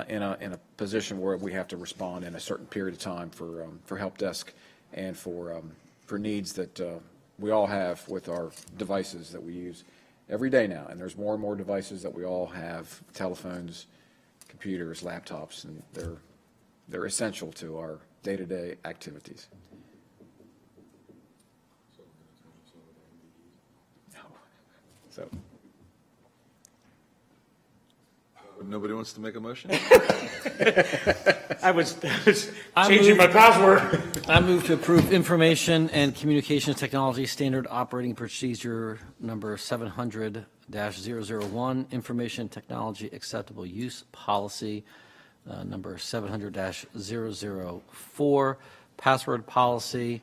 in a position where we have to respond in a certain period of time for help desk and for needs that we all have with our devices that we use every day now. And there's more and more devices that we all have, telephones, computers, laptops, and they're essential to our day-to-day activities. So Nobody wants to make a motion? I was changing my password. I move to approve Information and Communications Technology Standard Operating Procedure number 700-001, Information Technology Acceptable Use Policy number 700-004, Password Policy,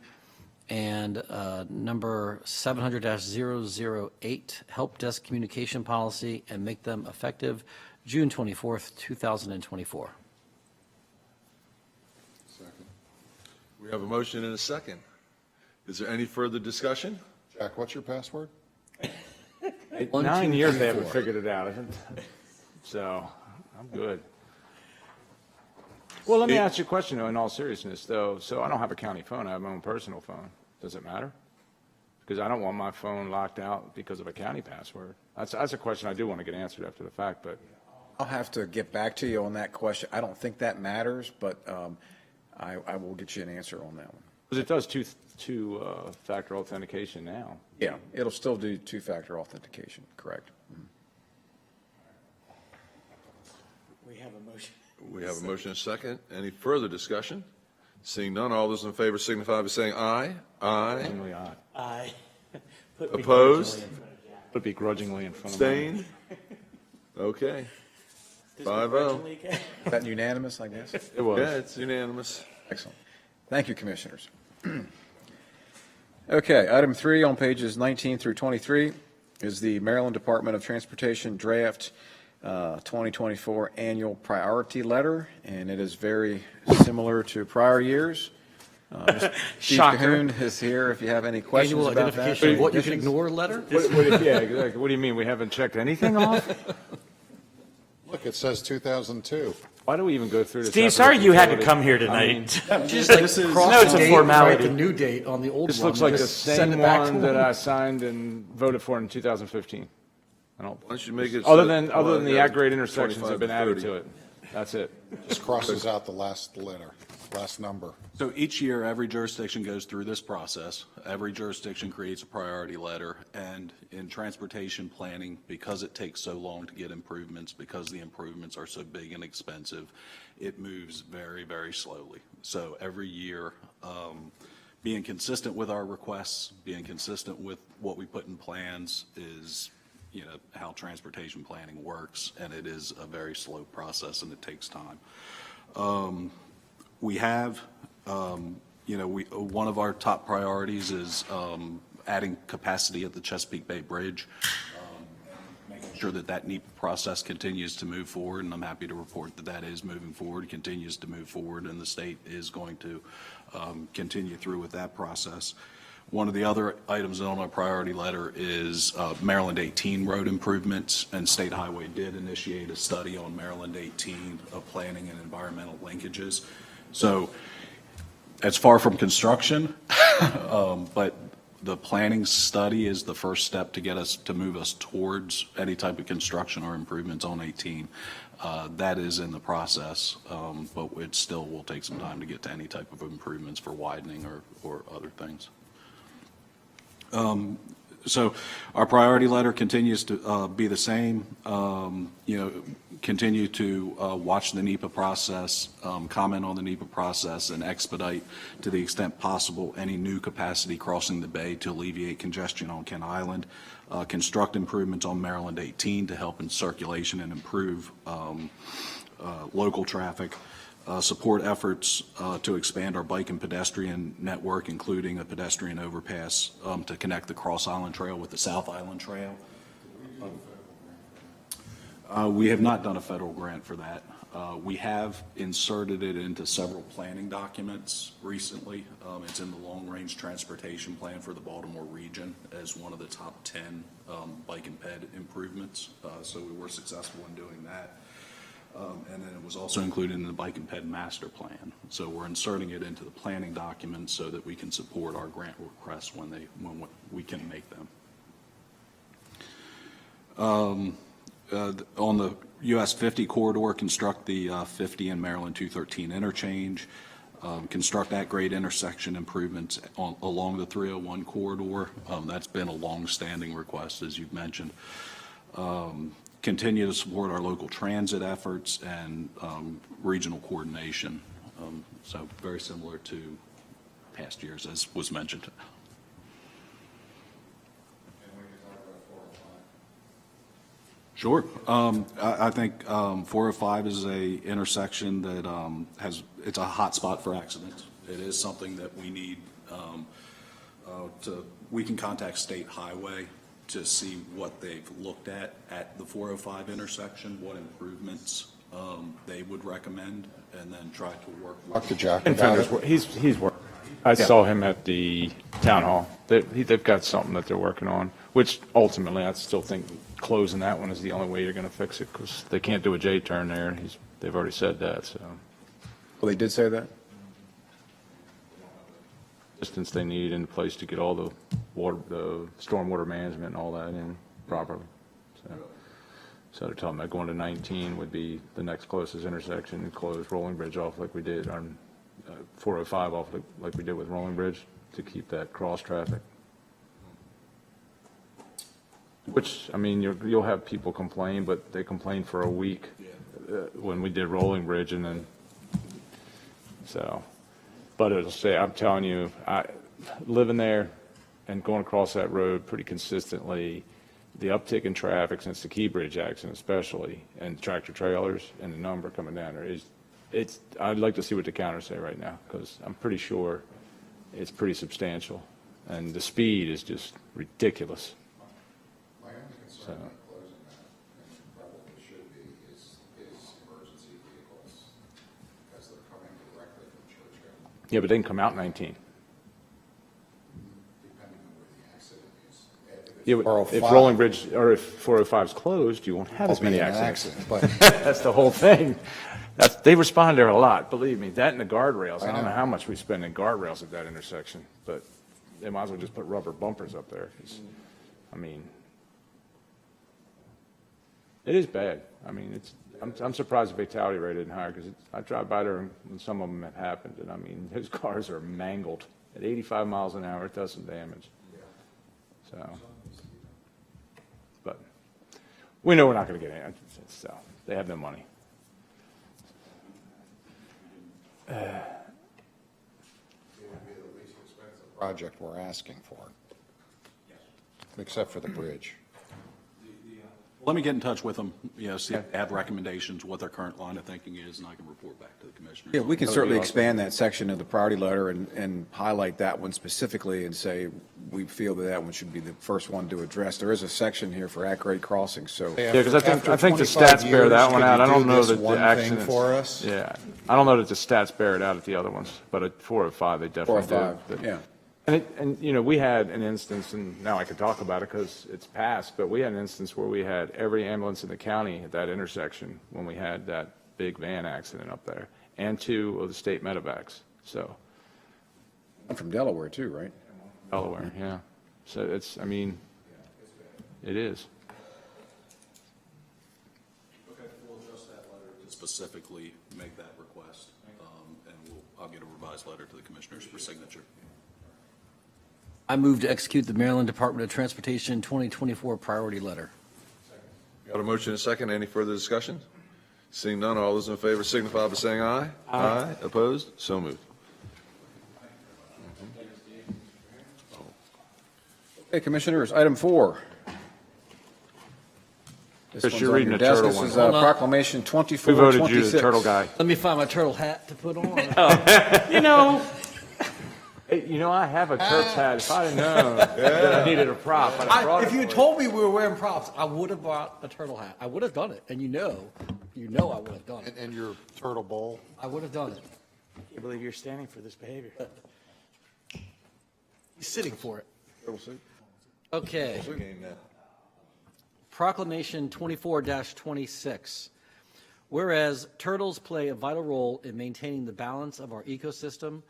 and number 700-008, Help Desk Communication Policy, and make them effective June 24th, 2024. We have a motion and a second. Is there any further discussion? Jack, what's your password? 9 years they haven't figured it out, so I'm good. Well, let me ask you a question, though, in all seriousness, though. So I don't have a county phone. I have my own personal phone. Does it matter? Because I don't want my phone locked out because of a county password. That's a question I do want to get answered after the fact, but. I'll have to get back to you on that question. I don't think that matters, but I will get you an answer on that one. Because it does two-factor authentication now. Yeah, it'll still do two-factor authentication, correct. We have a motion. We have a motion and a second. Any further discussion? Seeing none, all those in favor signify by saying aye. Aye. Begrudgingly aye. Aye. Opposed? Put begrudgingly in front of me. Abstained? Okay. 5-0. Is that unanimous, I guess? It was. Yeah, it's unanimous. Excellent. Thank you, Commissioners. Okay, item 3 on pages 19 through 23 is the Maryland Department of Transportation draft 2024 annual priority letter, and it is very similar to prior years. Mr. Steve Shocker. Cahoon is here if you have any questions Annual about that. identification of what you can ignore letter? Yeah, exactly. What do you mean? We haven't checked anything off? Look, it says 2002. Why do we even go through this? Steve, effort sorry of you had to utility? come here I tonight. mean, Just like cross no, it's the a date, formality. write the new date on the old one. This looks like the just send same it back to one that them. I signed and voted for in 2015. I don't, Why don't you make it? other than the at-grade intersections have been added 25 to it. That's it. Just crosses out the last letter, last number. So each year, every jurisdiction goes through this process. Every jurisdiction creates a priority letter, and in transportation planning, because it takes so long to get improvements, because the improvements are so big and expensive, it moves very, very slowly. So every year, being consistent with our requests, being consistent with what we put in plans is, how transportation planning works, and it is a very slow process and it takes time. We have, one of our top priorities is adding capacity at the Chesapeake Bay Bridge, making sure that NEPA process continues to move forward, and I'm happy to report that is moving forward, continues to move forward, and the state is going to continue through with that process. One of the other items on our priority letter is Maryland 18 road improvements, and State Highway did initiate a study on Maryland 18 of planning and environmental linkages. So it's far from construction, but the planning study is the first step to move us towards any type of construction or improvements on 18. That is in the process, but it still will take some time to get to any type of improvements for widening or other things. So our priority letter continues to be the same. Continue to watch the NEPA process, comment on the NEPA process, and expedite, to the extent possible, any new capacity crossing the bay to alleviate congestion on Kent Island. Construct improvements on Maryland 18 to help in circulation and improve local traffic. Support efforts to expand our bike and pedestrian network, including a pedestrian overpass to connect the Cross Island Trail with the South Island Trail. We have not done a federal grant for that. We have inserted it into several planning documents recently. It's in the long-range transportation plan for the Baltimore region as one of the top 10 bike and ped improvements. So we were successful in doing that. And then it was also included in the bike and ped master plan. So we're inserting it into the planning documents so that we can support our grant requests when we can make them. On the US 50 corridor, construct the 50 and Maryland 213 interchange. Construct at-grade intersection improvements along the 301 corridor. That's been a long-standing request, as you've mentioned. Continue to support our local transit efforts and regional coordination. So very similar to past years, as was mentioned. Sure. I think 405 is a intersection that it's a hot spot for accidents. It is something that we need we can contact State Highway to see what they've looked at the 405 intersection, what improvements they would recommend, and then try to work with. Talk to Jack about it. He's working. I saw him at the town hall. They've got something that they're working on, which ultimately I still think closing that one is the only way you're going to fix it, because they can't do a J-turn there. They've already said that, so. Well, they did say that? Distance they need in place to get all the stormwater management and all that in properly. So they're talking about going to 19 would be the next closest intersection, and close Rolling Bridge off like we did on 405 off like we did with Rolling Bridge to keep that cross traffic. Which, I mean, you'll have people complain, but they complained for a week when we did Rolling Bridge, and then so. But it'll say, I'm telling you, living there and going across that road pretty consistently, the uptick in traffic since the Key Bridge accident especially, and tractor trailers and the number coming down there I'd like to see what the counters say right now, because I'm pretty sure it's pretty substantial. And the speed is just ridiculous. My only concern about closing that, and probably should be, is emergency vehicles, because they're coming directly from Churchill, Yeah, but they can come out 19. depending on where the accident is. Yeah, but if Rolling Bridge, or if 405 is closed, you won't have as many accidents. But That's the whole thing. They respond there a lot, believe me. That and the guardrails. I don't know how much we spend in guardrails at that intersection, but they might as well just put rubber bumpers up there. I mean, it is bad. I mean, I'm surprised the fatality rate isn't higher, because I drive by there and some of them have happened, and I mean, those cars are mangled at 85 miles an hour. It does some damage. So, but we know we're not going to get any. So they have no money. it would be the least expensive project we're asking for, except for the bridge. Let me get in touch with them, see if they have recommendations, what their current line of thinking is, and I can report back to the commissioners. Yeah, we can certainly expand that section of the priority letter and highlight that one specifically and say we feel that one should be the first one to address. There is a section here for at-grade crossings, so. Yeah, because I think the stats bear that one out. I don't know that the accidents. For us? Yeah, I don't know that the stats bear it out at the other ones, but at 405 they definitely 405, do. yeah. And you know, we had an instance, and now I can talk about it because it's passed, but we had an instance where we had every ambulance in the county at that intersection when we had that big van accident up there, and 2 of the state medevacs. So. I'm from Delaware too, right? Delaware, yeah. So I mean, it is. Okay, we'll adjust that letter to specifically make that request, and I'll get a revised letter to the commissioners for signature. I move to execute the Maryland Department of Transportation 2024 priority letter. Got a motion and a second. Any further discussion? Seeing none, all those in favor signify by saying aye. Aye. Opposed? So moved. Okay, Commissioners, item 4. This Chris, one's you're on reading your the desk. turtle This one. is Hold on. Proclamation We 2426. voted you the turtle guy. Let me find my turtle hat to put on. You know, Hey, you know, I have a Terps hat. If I didn't know that I needed a prop, I'd have brought If it you had for told me we were wearing props, I would have brought a turtle hat. I would have done it, and you know I would have done it. And your turtle bowl. I would have done it. I can't believe you're standing for this behavior. He's sitting for it. Turtle soup. Okay. Game now. Proclamation 24-26. Whereas turtles play a vital role in maintaining the balance of our ecosystem,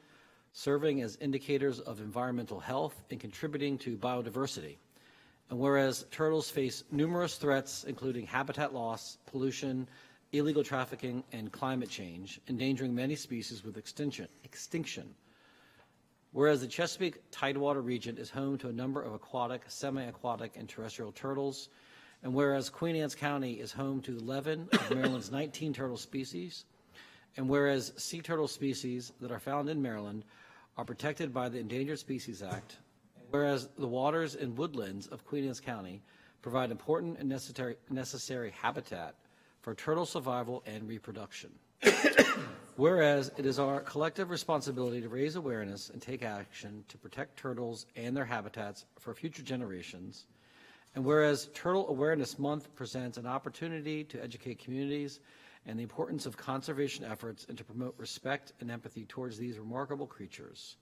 serving as indicators of environmental health and contributing to biodiversity. And whereas turtles face numerous threats, including habitat loss, pollution, illegal trafficking, and climate change, endangering many species with extinction. Whereas the Chesapeake Tidewater region is home to a number of aquatic, semi-aquatic, and terrestrial turtles, and whereas Queen Anne's County is home to 11 of Maryland's 19 turtle species, and whereas sea turtle species that are found in Maryland are protected by the Endangered Species Act, whereas the waters and woodlands of Queen Anne's County provide important and necessary habitat for turtle survival and reproduction. Whereas it is our collective responsibility to raise awareness and take action to protect turtles and their habitats for future generations. And whereas Turtle Awareness Month presents an opportunity to educate communities and the importance of conservation efforts and to promote respect and empathy towards these remarkable creatures.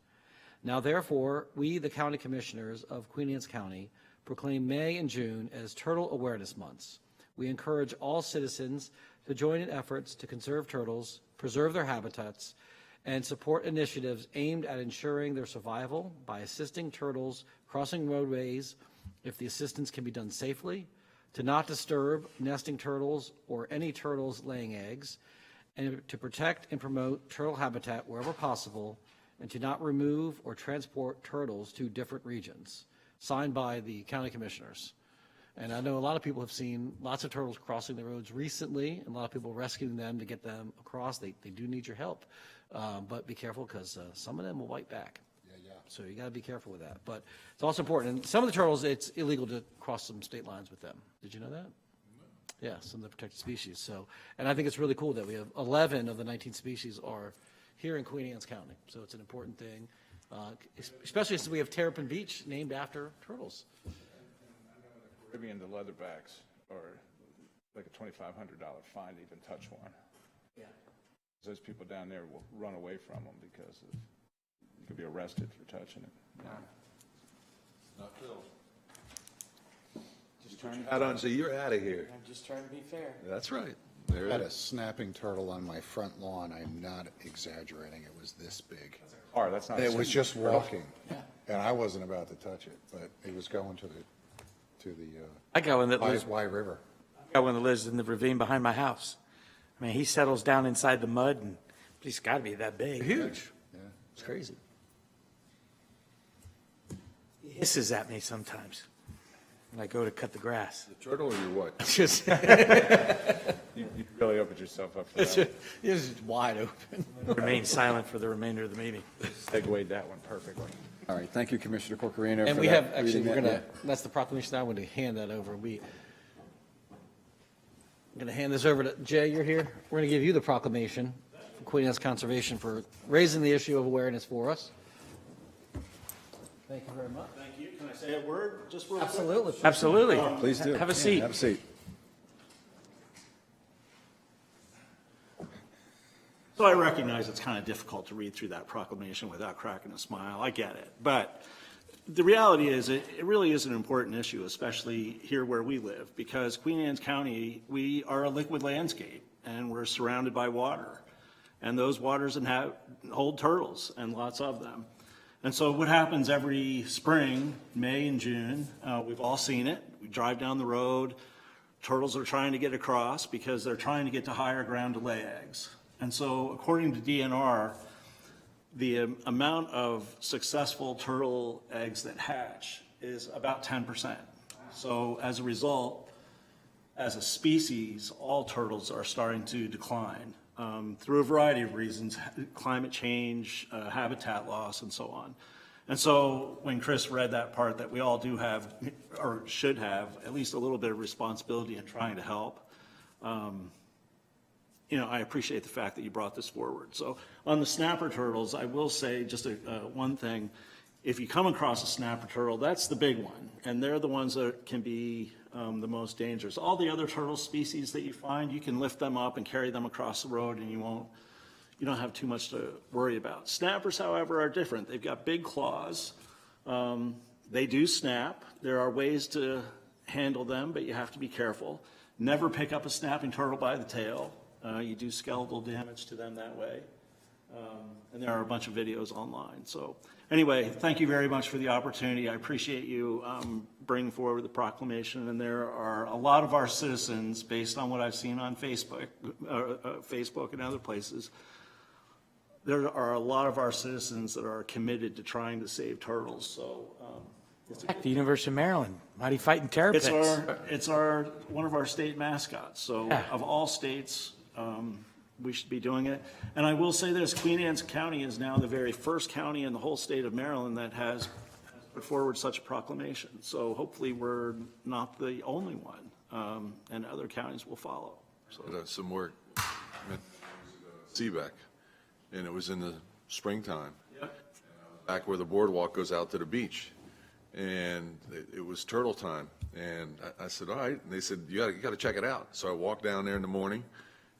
Now therefore, we, the County Commissioners of Queen Anne's County, proclaim May and June as Turtle Awareness Months. We encourage all citizens to join in efforts to conserve turtles, preserve their habitats, and support initiatives aimed at ensuring their survival by assisting turtles crossing roadways if the assistance can be done safely, to not disturb nesting turtles or any turtles laying eggs, and to protect and promote turtle habitat wherever possible, and to not remove or transport turtles to different regions. Signed by the County Commissioners. And I know a lot of people have seen lots of turtles crossing the roads recently, and a lot of people rescuing them to get them across. They do need your help, but be careful because some of them will bite back. So you got to be careful with that. But it's also important. And some of the turtles, it's illegal to cross some state lines with them. Did you know that? Yeah, some of the protected species. So, and I think it's really cool that we have 11 of the 19 species are here in Queen Anne's County. So it's an important thing, especially since we have Terrapin Beach named after turtles. Caribbean, the leatherbacks are like a $2,500 fine to even touch one. Yeah. Those people down there will run away from them because of, you could be arrested for touching it. Not Phil. Just trying Hat on, so you're out of here. I'm just trying to be fair. That's right. There I had it a is. snapping turtle on my front lawn. I'm not exaggerating. It was this big. Or that's not. And it was just walking, and I wasn't about to touch it, but it was going to the I got one that lives, Wye River. got one that lives in the ravine behind my house. I mean, he settles down inside the mud, and he's got to be that big. Huge. It's crazy. He hisses at me sometimes when I go to cut the grass. The turtle or your what? Just You really opened yourself up for that. It's just wide open. remain silent for the remainder of the meeting. Segued that one perfectly. All right, thank you, Commissioner Corcorino. And for we that, have, actually, reading we're that. going to, that's the proclamation. I want to hand that over. I'm going to hand this over to Jay. You're here. We're going to give you the proclamation for Queen Anne's Conservation for raising the issue of awareness for us. Thank you very much. Thank you. Can I say a word just real quick? Absolutely. Absolutely. Please do. Have a seat. Have a seat. So I recognize it's kind of difficult to read through that proclamation without cracking a smile. I get it. But the reality is it really is an important issue, especially here where we live, because Queen Anne's County, we are a liquid landscape and we're surrounded by water. And those waters hold turtles and lots of them. And so what happens every spring, May and June, we've all seen it. We drive down the road, turtles are trying to get across because they're trying to get to higher ground to lay eggs. And so according to DNR, the amount of successful turtle eggs that hatch is about 10%. So as a result, as a species, all turtles are starting to decline through a variety of reasons, climate change, habitat loss, and so on. And so when Chris read that part that we all do have, or should have, at least a little bit of responsibility in trying to help, I appreciate the fact that you brought this forward. So on the snapper turtles, I will say just one thing. If you come across a snapper turtle, that's the big one, and they're the ones that can be the most dangerous. All the other turtle species that you find, you can lift them up and carry them across the road, and you don't have too much to worry about. Snappers, however, are different. They've got big claws. They do snap. There are ways to handle them, but you have to be careful. Never pick up a snapping turtle by the tail. You do skeletal damage to them that way. And there are a bunch of videos online. So anyway, thank you very much for the opportunity. I appreciate you bringing forward the proclamation. And there are a lot of our citizens, based on what I've seen on Facebook and other places, there are a lot of our citizens that are committed to trying to save turtles. So The University of Maryland, Mighty Fighting Terrapins. it's one of our state mascots. So of all states, we should be doing it. And I will say this, Queen Anne's County is now the very first county in the whole state of Maryland that has put forward such a proclamation. So hopefully we're not the only one, and other counties will follow. So Some work, Seabeck, and it was in the springtime. Back where the boardwalk goes out to the beach. And it was turtle time. And I said, all right. And they said, you got to check it out. So I walked down there in the morning,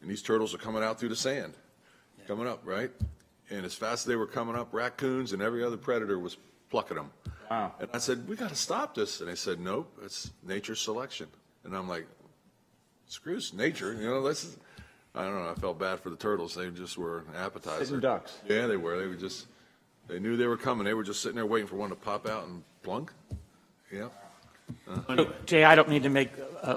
and these turtles are coming out through the sand, coming up, right? And as fast as they were coming up, raccoons and every other predator was plucking them. Wow. And I said, we got to stop this. And they said, nope, it's nature selection. And I'm like, screw nature. This is, I don't know. I felt bad for the turtles. They just were an appetizer. Sitting ducks. Yeah, they were. They knew they were coming. They were just sitting there waiting for one to pop out and plunk. Yeah. Jay, I don't mean to make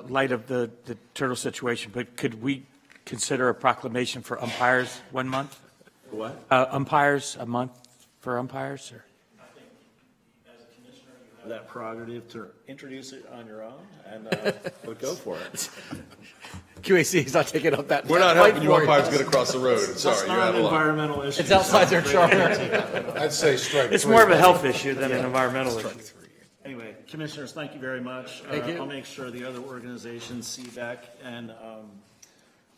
light of the turtle situation, but could we consider a proclamation for umpires 1 month? what? Umpires, a month for umpires? Or? I think as a commissioner, you have that prerogative to introduce it on your own, and we'll go for it. QAC is not taking up that. We're not fight helping you for umpires get across the road. It's Sorry, you not have an a lot. environmental issue. It's outside their charter. I'd say strike It's three. more of a health issue than an environmental issue. Anyway, commissioners, thank you very much. Thank you. I'll make sure the other organizations see back, and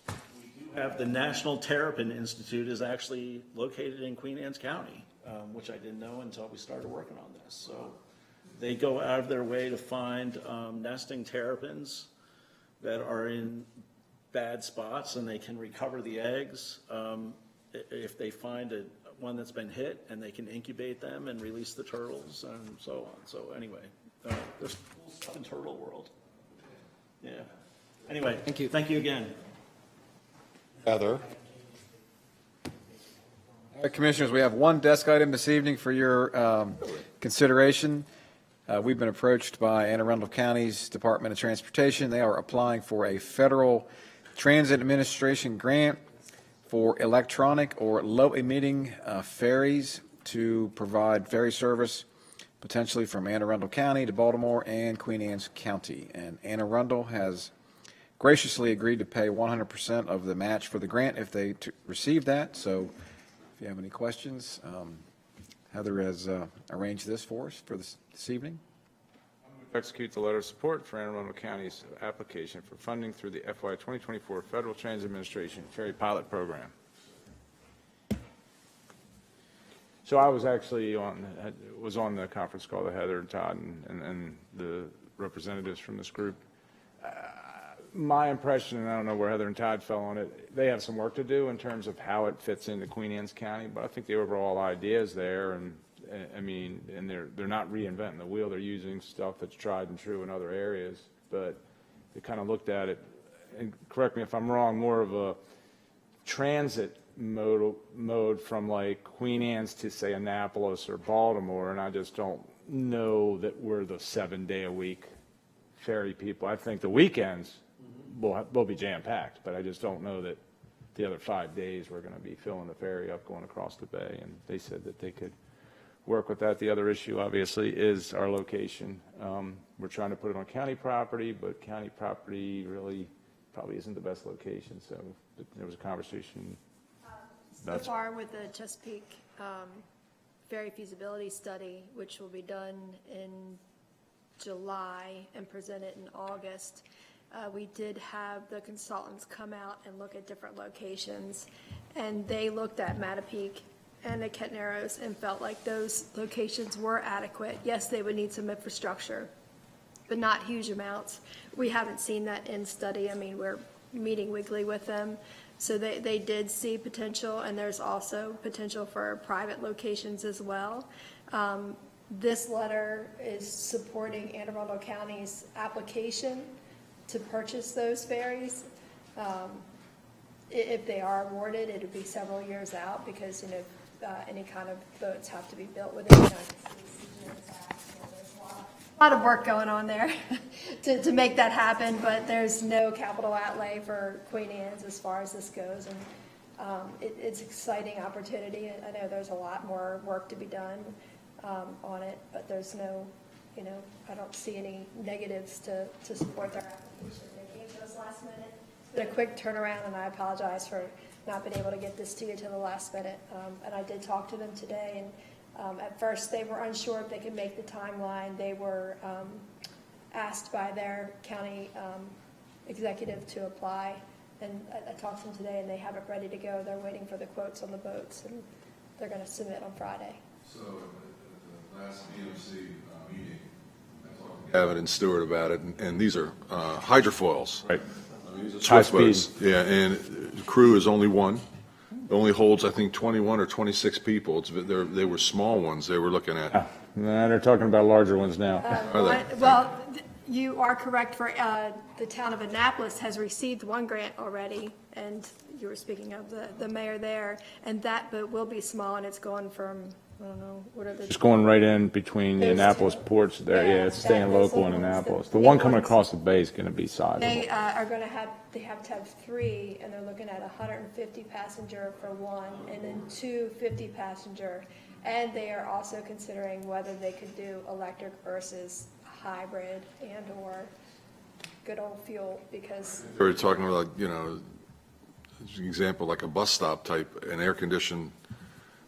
we do have the National Terrapin Institute is actually located in Queen Anne's County, which I didn't know until we started working on this. So they go out of their way to find nesting terrapins that are in bad spots, and they can recover the eggs if they find one that's been hit, and they can incubate them and release the turtles and so on. So anyway, there's cool stuff in turtle world. Yeah. Anyway, Thank you. Thank you again. Heather? All right, Commissioners, we have one desk item this evening for your consideration. We've been approached by Anne Arundel County's Department of Transportation. They are applying for a federal transit administration grant for electronic or low-emitting ferries to provide ferry service potentially from Anne Arundel County to Baltimore and Queen Anne's County. And Anne Arundel has graciously agreed to pay 100% of the match for the grant if they receive that. So if you have any questions, Heather has arranged this for us for this evening. Execute the letter of support for Anne Arundel County's application for funding through the FY 2024 Federal Transit Administration Ferry Pilot Program. So I was actually on the conference call with Heather and Todd and the representatives from this group. My impression, and I don't know where Heather and Todd fell on it, they have some work to do in terms of how it fits into Queen Anne's County, but I think the overall idea is there, and I mean, and they're not reinventing the wheel. They're using stuff that's tried and true in other areas, but they kind of looked at it, and correct me if I'm wrong, more of a transit mode from like Queen Anne's to say Annapolis or Baltimore, and I just don't know that we're the 7-day-a-week ferry people. I think the weekends will be jam-packed, but I just don't know that the other 5 days, we're going to be filling the ferry up going across the bay, and they said that they could work with that. The other issue, obviously, is our location. We're trying to put it on county property, but county property really probably isn't the best location, so there was a conversation. So far with the Chesapeake ferry feasibility study, which will be done in July and presented in August, we did have the consultants come out and look at different locations, and they looked at Mattapique and the Kent Narrows and felt like those locations were adequate. Yes, they would need some infrastructure, but not huge amounts. We haven't seen that in study. I mean, we're meeting weekly with them. So they did see potential, and there's also potential for private locations as well. This letter is supporting Anne Arundel County's application to purchase those ferries. If they are awarded, it would be several years out because, any kind of boats have to be built within the United States. There's a lot of work going on there to make that happen, but there's no capital outlay for Queen Anne's as far as this goes. And it's an exciting opportunity. I know there's a lot more work to be done on it, but there's no, I don't see any negatives to support their application. They came to us last minute. It's been a quick turnaround, and I apologize for not being able to get this to you till the last minute. And I did talk to them today, and at first they were unsure if they could make the timeline. They were asked by their county executive to apply, and I talked to them today, and they have it ready to go. They're waiting for the quotes on the boats, and they're going to submit on Friday. So at the last EMC meeting, I talked to Gavin and Stewart about it, and these are hydrofoils. Right. I mean, these are High swift boats. Yeah, and the crew is only one. It only holds, I think, 21 or 26 people. They were small ones they were looking at. Nah, they're talking about larger ones now. Are they? Well, you are correct. For the town of Annapolis has received one grant already, and you were speaking of the mayor there, and that boat will be small, and it's going from, I don't know, what are the... It's going right in between the Those Annapolis two. ports there. Yeah, Yeah, it's staying those local in little ones, Annapolis. the The one big coming ones. across the bay is going to be sizable. They are going to have, they have to have 3, and they're looking at 150 passenger for one, and then 2 50 passenger. And they are also considering whether they could do electric versus hybrid and or good old fuel, because They were talking about, as an example, like a bus stop type, an air conditioned,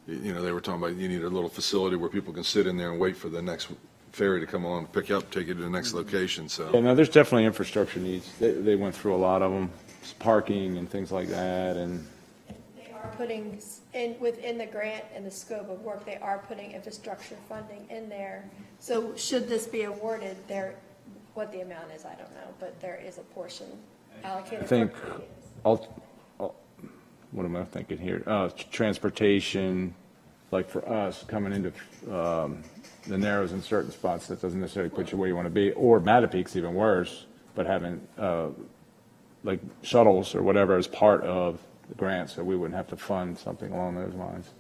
they were talking about you need a little facility where people can sit in there and wait for the next ferry to come along, pick you up, take you to the next location, so. Yeah, no, there's definitely infrastructure needs. They went through a lot of them, parking and things like that, and they are putting within the grant and the scope of work, they are putting infrastructure funding in there. So should this be awarded, what the amount is, I don't know, but there is a portion allocated. I think, what am I thinking here? Transportation, like for us, coming into the Narrows in certain spots, that doesn't necessarily put you where you want to be, or Mattapique's even worse, but having like shuttles or whatever as part of the grant, so we wouldn't have to fund something along those lines.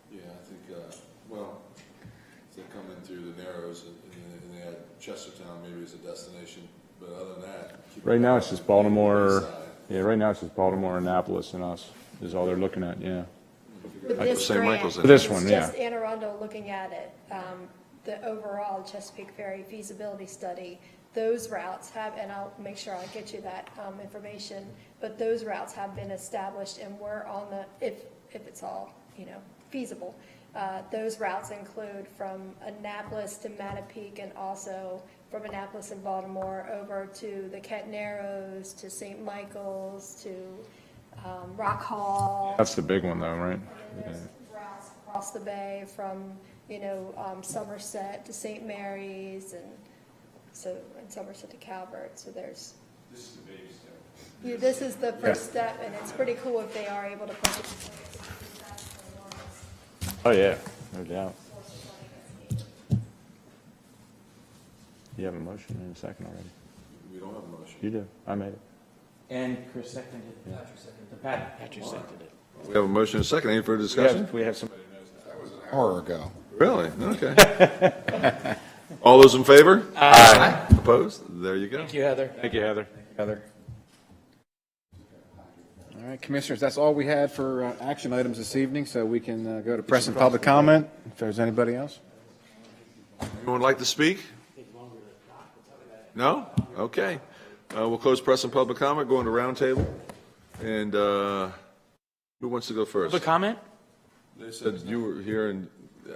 Yeah, I think, if they come in through the Narrows and they had Chestertown maybe as a destination, but other than that. Right now, it's just Baltimore, Side. yeah, right now it's just Baltimore, Annapolis, and us is all they're looking at, yeah. With Like this St. grant, Michael's in For this it's one, yeah. just Anne Arundel looking at it, the overall Chesapeake Ferry feasibility study, those routes have, and I'll make sure I get you that information, but those routes have been established, and we're on the, if it's all, feasible. Those routes include from Annapolis to Mattapique, and also from Annapolis and Baltimore over to the Kent Narrows, to St. Michael's, to Rock Hall. That's the big one though, right? And there's routes across the bay from, Somerset to St. Mary's, and Somerset to Calvert. So there's. This is the baby step. Yeah, this is the first step, and it's pretty cool if they are able to put it. Oh, yeah, no doubt. You have a motion in a second already? We don't have a motion. You do, I made it. And Chris seconded it. Patrick seconded it. We have a motion and a second. Any further discussion? We have some. Hour ago. Really? Okay. All those in favor? Aye. Opposed? There you go. Thank you, Heather. Thank you, Heather. Heather. All right, right, Commissioners, that's all we had for action items this evening, so we can go to press and public comment, if there's anybody else. Anyone like to speak? No? Okay. We'll close press and public comment, go into roundtable. And who wants to go first? Public comment? They said you were here, and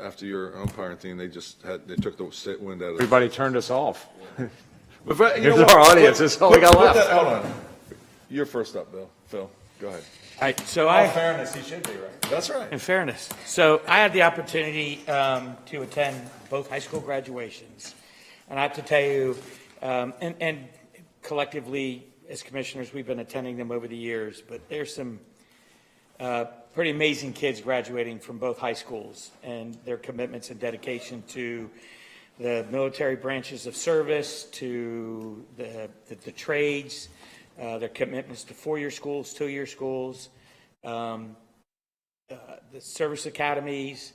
after your umpiring thing, they took the wind out of it. Everybody turned us off. Here's our audience. That's all we got left. Hold on. You're first up, Bill. Phil, go ahead. All right, so Fairness, he should be, right? That's right. in fairness, so I had the opportunity to attend both high school graduations. And I have to tell you, and collectively, as commissioners, we've been attending them over the years, but there's some pretty amazing kids graduating from both high schools, and their commitments and dedication to the military branches of service, to the trades, their commitments to four-year schools, two-year schools, the service academies,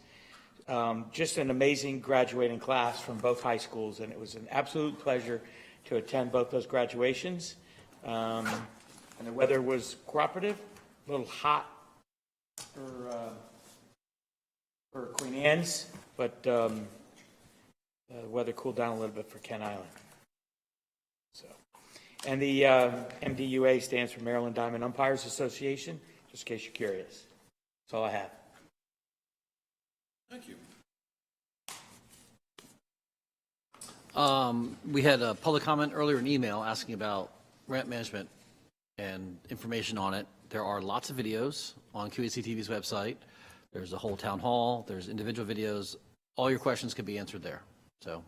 just an amazing graduating class from both high schools, and it was an absolute pleasure to attend both those graduations. And the weather was cooperative, a little hot for Queen Anne's, but the weather cooled down a little bit for Kent Island. So, and the MDUA stands for Maryland Diamond Umpires Association, just in case you're curious. That's all I have. Thank you. We had a public comment earlier, an email asking about ramp management and information on it. There are lots of videos on QACTV's website. There's a whole town hall. There's individual videos. All your questions can be answered there. So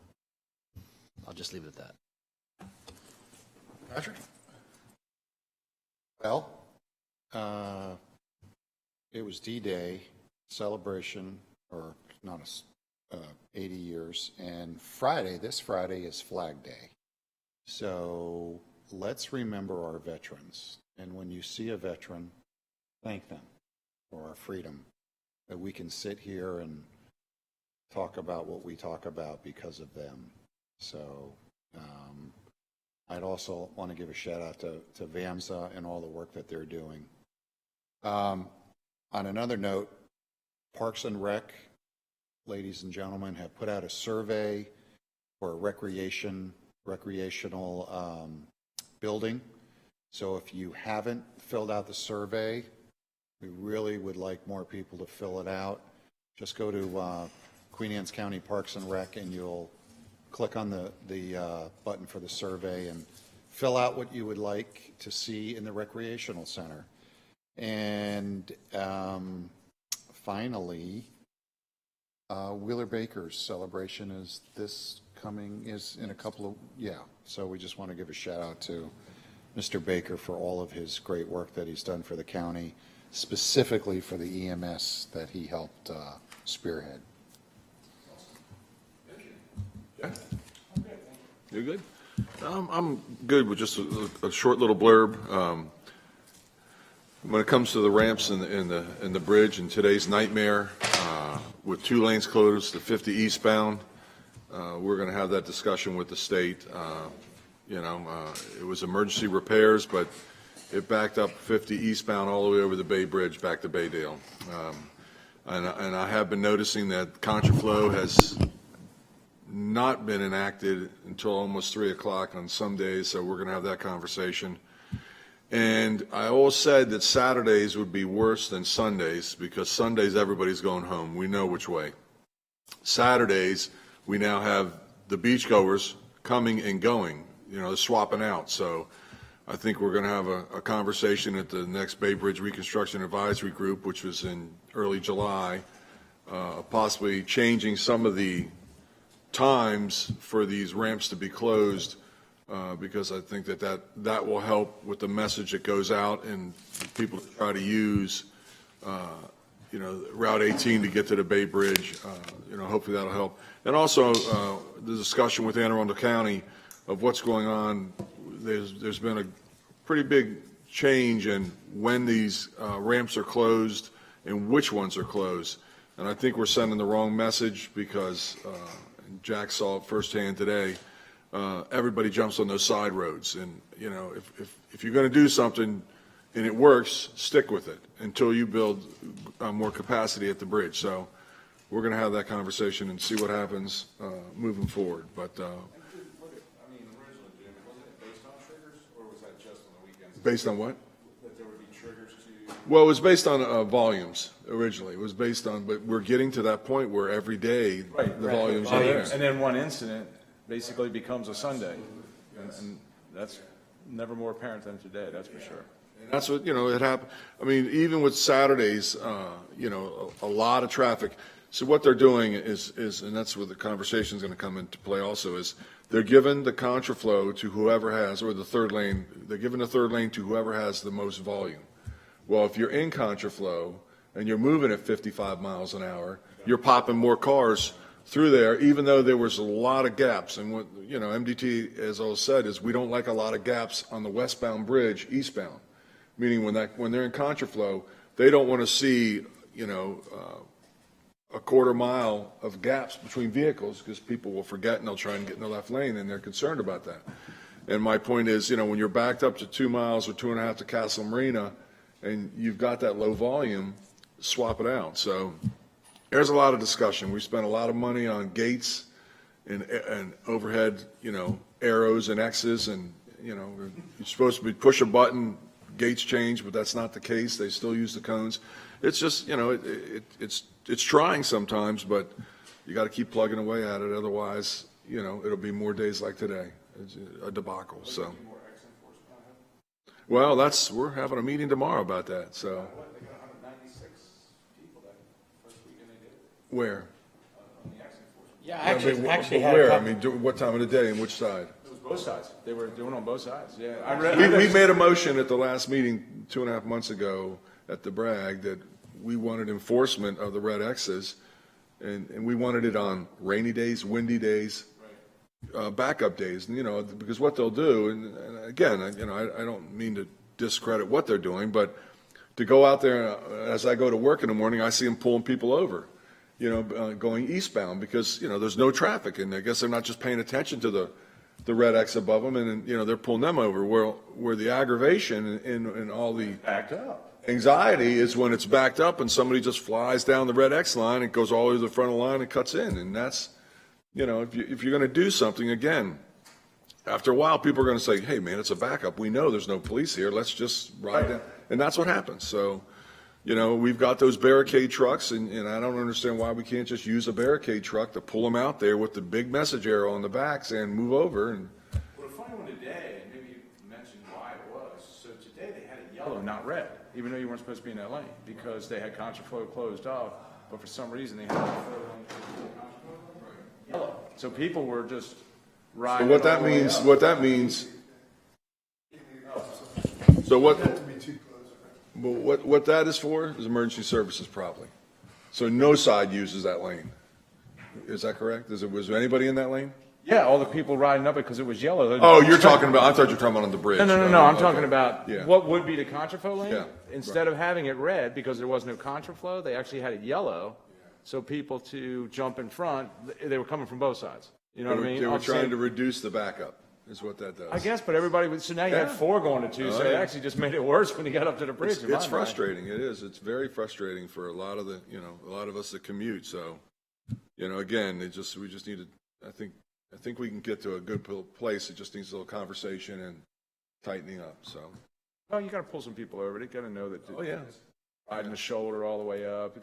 I'll just leave it at that. Patrick? Well, it was D-Day celebration, or not 80 years, and this Friday is Flag Day. So let's remember our veterans. And when you see a veteran, thank them for our freedom, that we can sit here and talk about what we talk about because of them. So I'd also want to give a shout out to VAMSA and all the work that they're doing. On another note, Parks and Rec, ladies and gentlemen, have put out a survey for a recreational building. So if you haven't filled out the survey, we really would like more people to fill it out. Just go to Queen Anne's County Parks and Rec, and you'll click on the button for the survey and fill out what you would like to see in the recreational center. And finally, Wheeler Baker's celebration is in a couple of, so we just want to give a shout out to Mr. Baker for all of his great work that he's done for the county, specifically for the EMS that he helped spearhead. Yeah. You're good? I'm good with just a short little blurb. When it comes to the ramps and the bridge and today's nightmare, with 2 lanes closed, the 50 eastbound, we're going to have that discussion with the state. It was emergency repairs, but it backed up 50 eastbound all the way over the Bay Bridge back to Baydale. And I have been noticing that contraflow has not been enacted until almost 3 o'clock on some days, so we're going to have that conversation. And I always said that Saturdays would be worse than Sundays, because Sundays everybody's going home. We know which way. Saturdays, we now have the beachgoers coming and going, they're swapping out. So I think we're going to have a conversation at the next Bay Bridge Reconstruction Advisory Group, which was in early July, possibly changing some of the times for these ramps to be closed, because I think that will help with the message that goes out, and people try to use Route 18 to get to the Bay Bridge. Hopefully that'll help. And also the discussion with Anne Arundel County of what's going on. There's been a pretty big change in when these ramps are closed and which ones are closed. And I think we're sending the wrong message, because Jack saw it firsthand today. Everybody jumps on those side roads, and if you're going to do something and it works, stick with it until you build more capacity at the bridge. So we're going to have that conversation and see what happens moving forward. But based on what? That there would be triggers to. Well, it was based on volumes originally. It was based on, but we're getting to that point where every day the volumes are there. And then one incident basically becomes a Sunday, and that's never more apparent than today, that's for sure. And that's what, it happened. I mean, even with Saturdays, a lot of traffic. So what they're doing is, and that's where the conversation is going to come into play also, is they're giving the contraflow to whoever has, or the third lane, they're giving the third lane to whoever has the most volume. Well, if you're in contraflow and you're moving at 55 miles an hour, you're popping more cars through there, even though there was a lot of gaps. And what, MDT, as I said, is we don't like a lot of gaps on the westbound bridge eastbound, meaning when they're in contraflow, they don't want to see, a quarter mile of gaps between vehicles because people will forget and they'll try and get in the left lane, and they're concerned about that. And my point is, when you're backed up to 2 miles or 2.5 to Castle Marina and you've got that low volume, swap it out. So there's a lot of discussion. We spent a lot of money on gates and overhead, arrows and X's, and, you're supposed to be push a button, gates change, but that's not the case. They still use the cones. It's just, it's trying sometimes, but you got to keep plugging away at it. Otherwise, it'll be more days like today. It's a debacle. So, well, we're having a meeting tomorrow about that. So, where? Yeah, I actually had where? a I couple. mean, what time of the day and which side? It was both sides. They were doing on both sides, yeah. We made a motion at the last meeting 2.5 months ago at the Bragg that we wanted enforcement of the red X's, and we wanted it on rainy days, windy days, backup days, and, because what they'll do, and again, I don't mean to discredit what they're doing, but to go out there, as I go to work in the morning, I see them pulling people over, going eastbound because, there's no traffic, and I guess they're not just paying attention to the red X above them, and they're pulling them over. Where the aggravation and all the Backed up. anxiety is when it's backed up and somebody just flies down the red X line and goes all the way to the front of the line and cuts in. And that's, if you're going to do something, again, after a while, people are going to say, hey, man, it's a backup. We know there's no police here. Let's just ride down. And that's what happens. So, we've got those barricade trucks, and I don't understand why we can't just use a barricade truck to pull them out there with the big message arrow on the back saying move over. And Well, the funny one today, and maybe you mentioned why it was, so today they had it yellow, not red, even though you weren't supposed to be in that lane, because they had contraflow closed off, but for some reason they had yellow. So people were just riding. So what that means, so what that is for is emergency services probably. So no side uses that lane. Is that correct? Was there anybody in that lane? Yeah, all the people riding up it because it was yellow. Oh, you're talking about, I thought you were talking about on the bridge. No, I'm talking about Yeah. what would be the contraflow lane. Yeah, Instead of having it red because there was no contraflow, they actually had it yellow. So people to jump in front, they were coming from both sides. You know what I mean? They were I'm trying saying- to reduce the backup, is what that does. I guess, but everybody would, so now you had Yeah. 4 going to 2, so it yeah. actually just made it worse when you got up to the bridge. in my It's mind. frustrating. It is. It's very frustrating for a lot of us that commute. So, again, we just need to, I think we can get to a good place. It just needs a little conversation and tightening up. So, Well, you got to pull some people over. They got to know that. oh yeah. Riding the shoulder all the way up.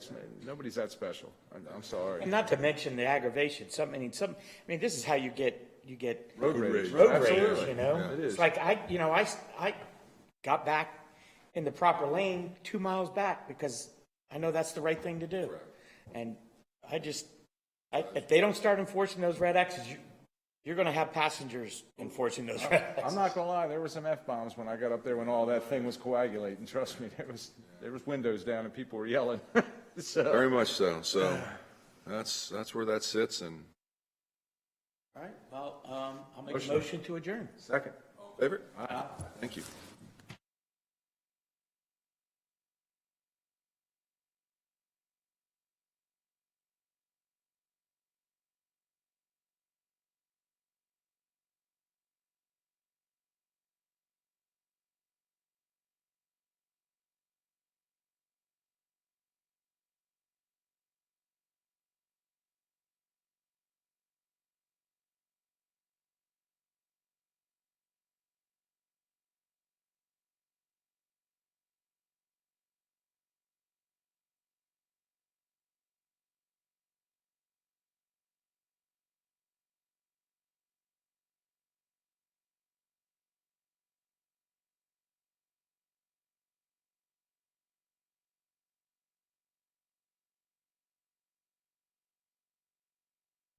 Nobody's that special. I'm sorry. And not to mention the aggravation. This is how you get Road rage. road Absolutely. rage, Yeah, it is. It's like I got back in the proper lane 2 miles back because I know that's the right thing to do. Correct. And if they don't start enforcing those red X's, you're going to have passengers enforcing those red X's. I'm not gonna lie. There were some F-bombs when I got up there when all that thing was coagulating. Trust me, there was windows down and people were yelling. So. Very much so. So, that's where that sits. And All right. Well, I'll make a motion to adjourn. Second. favorite. Thank you.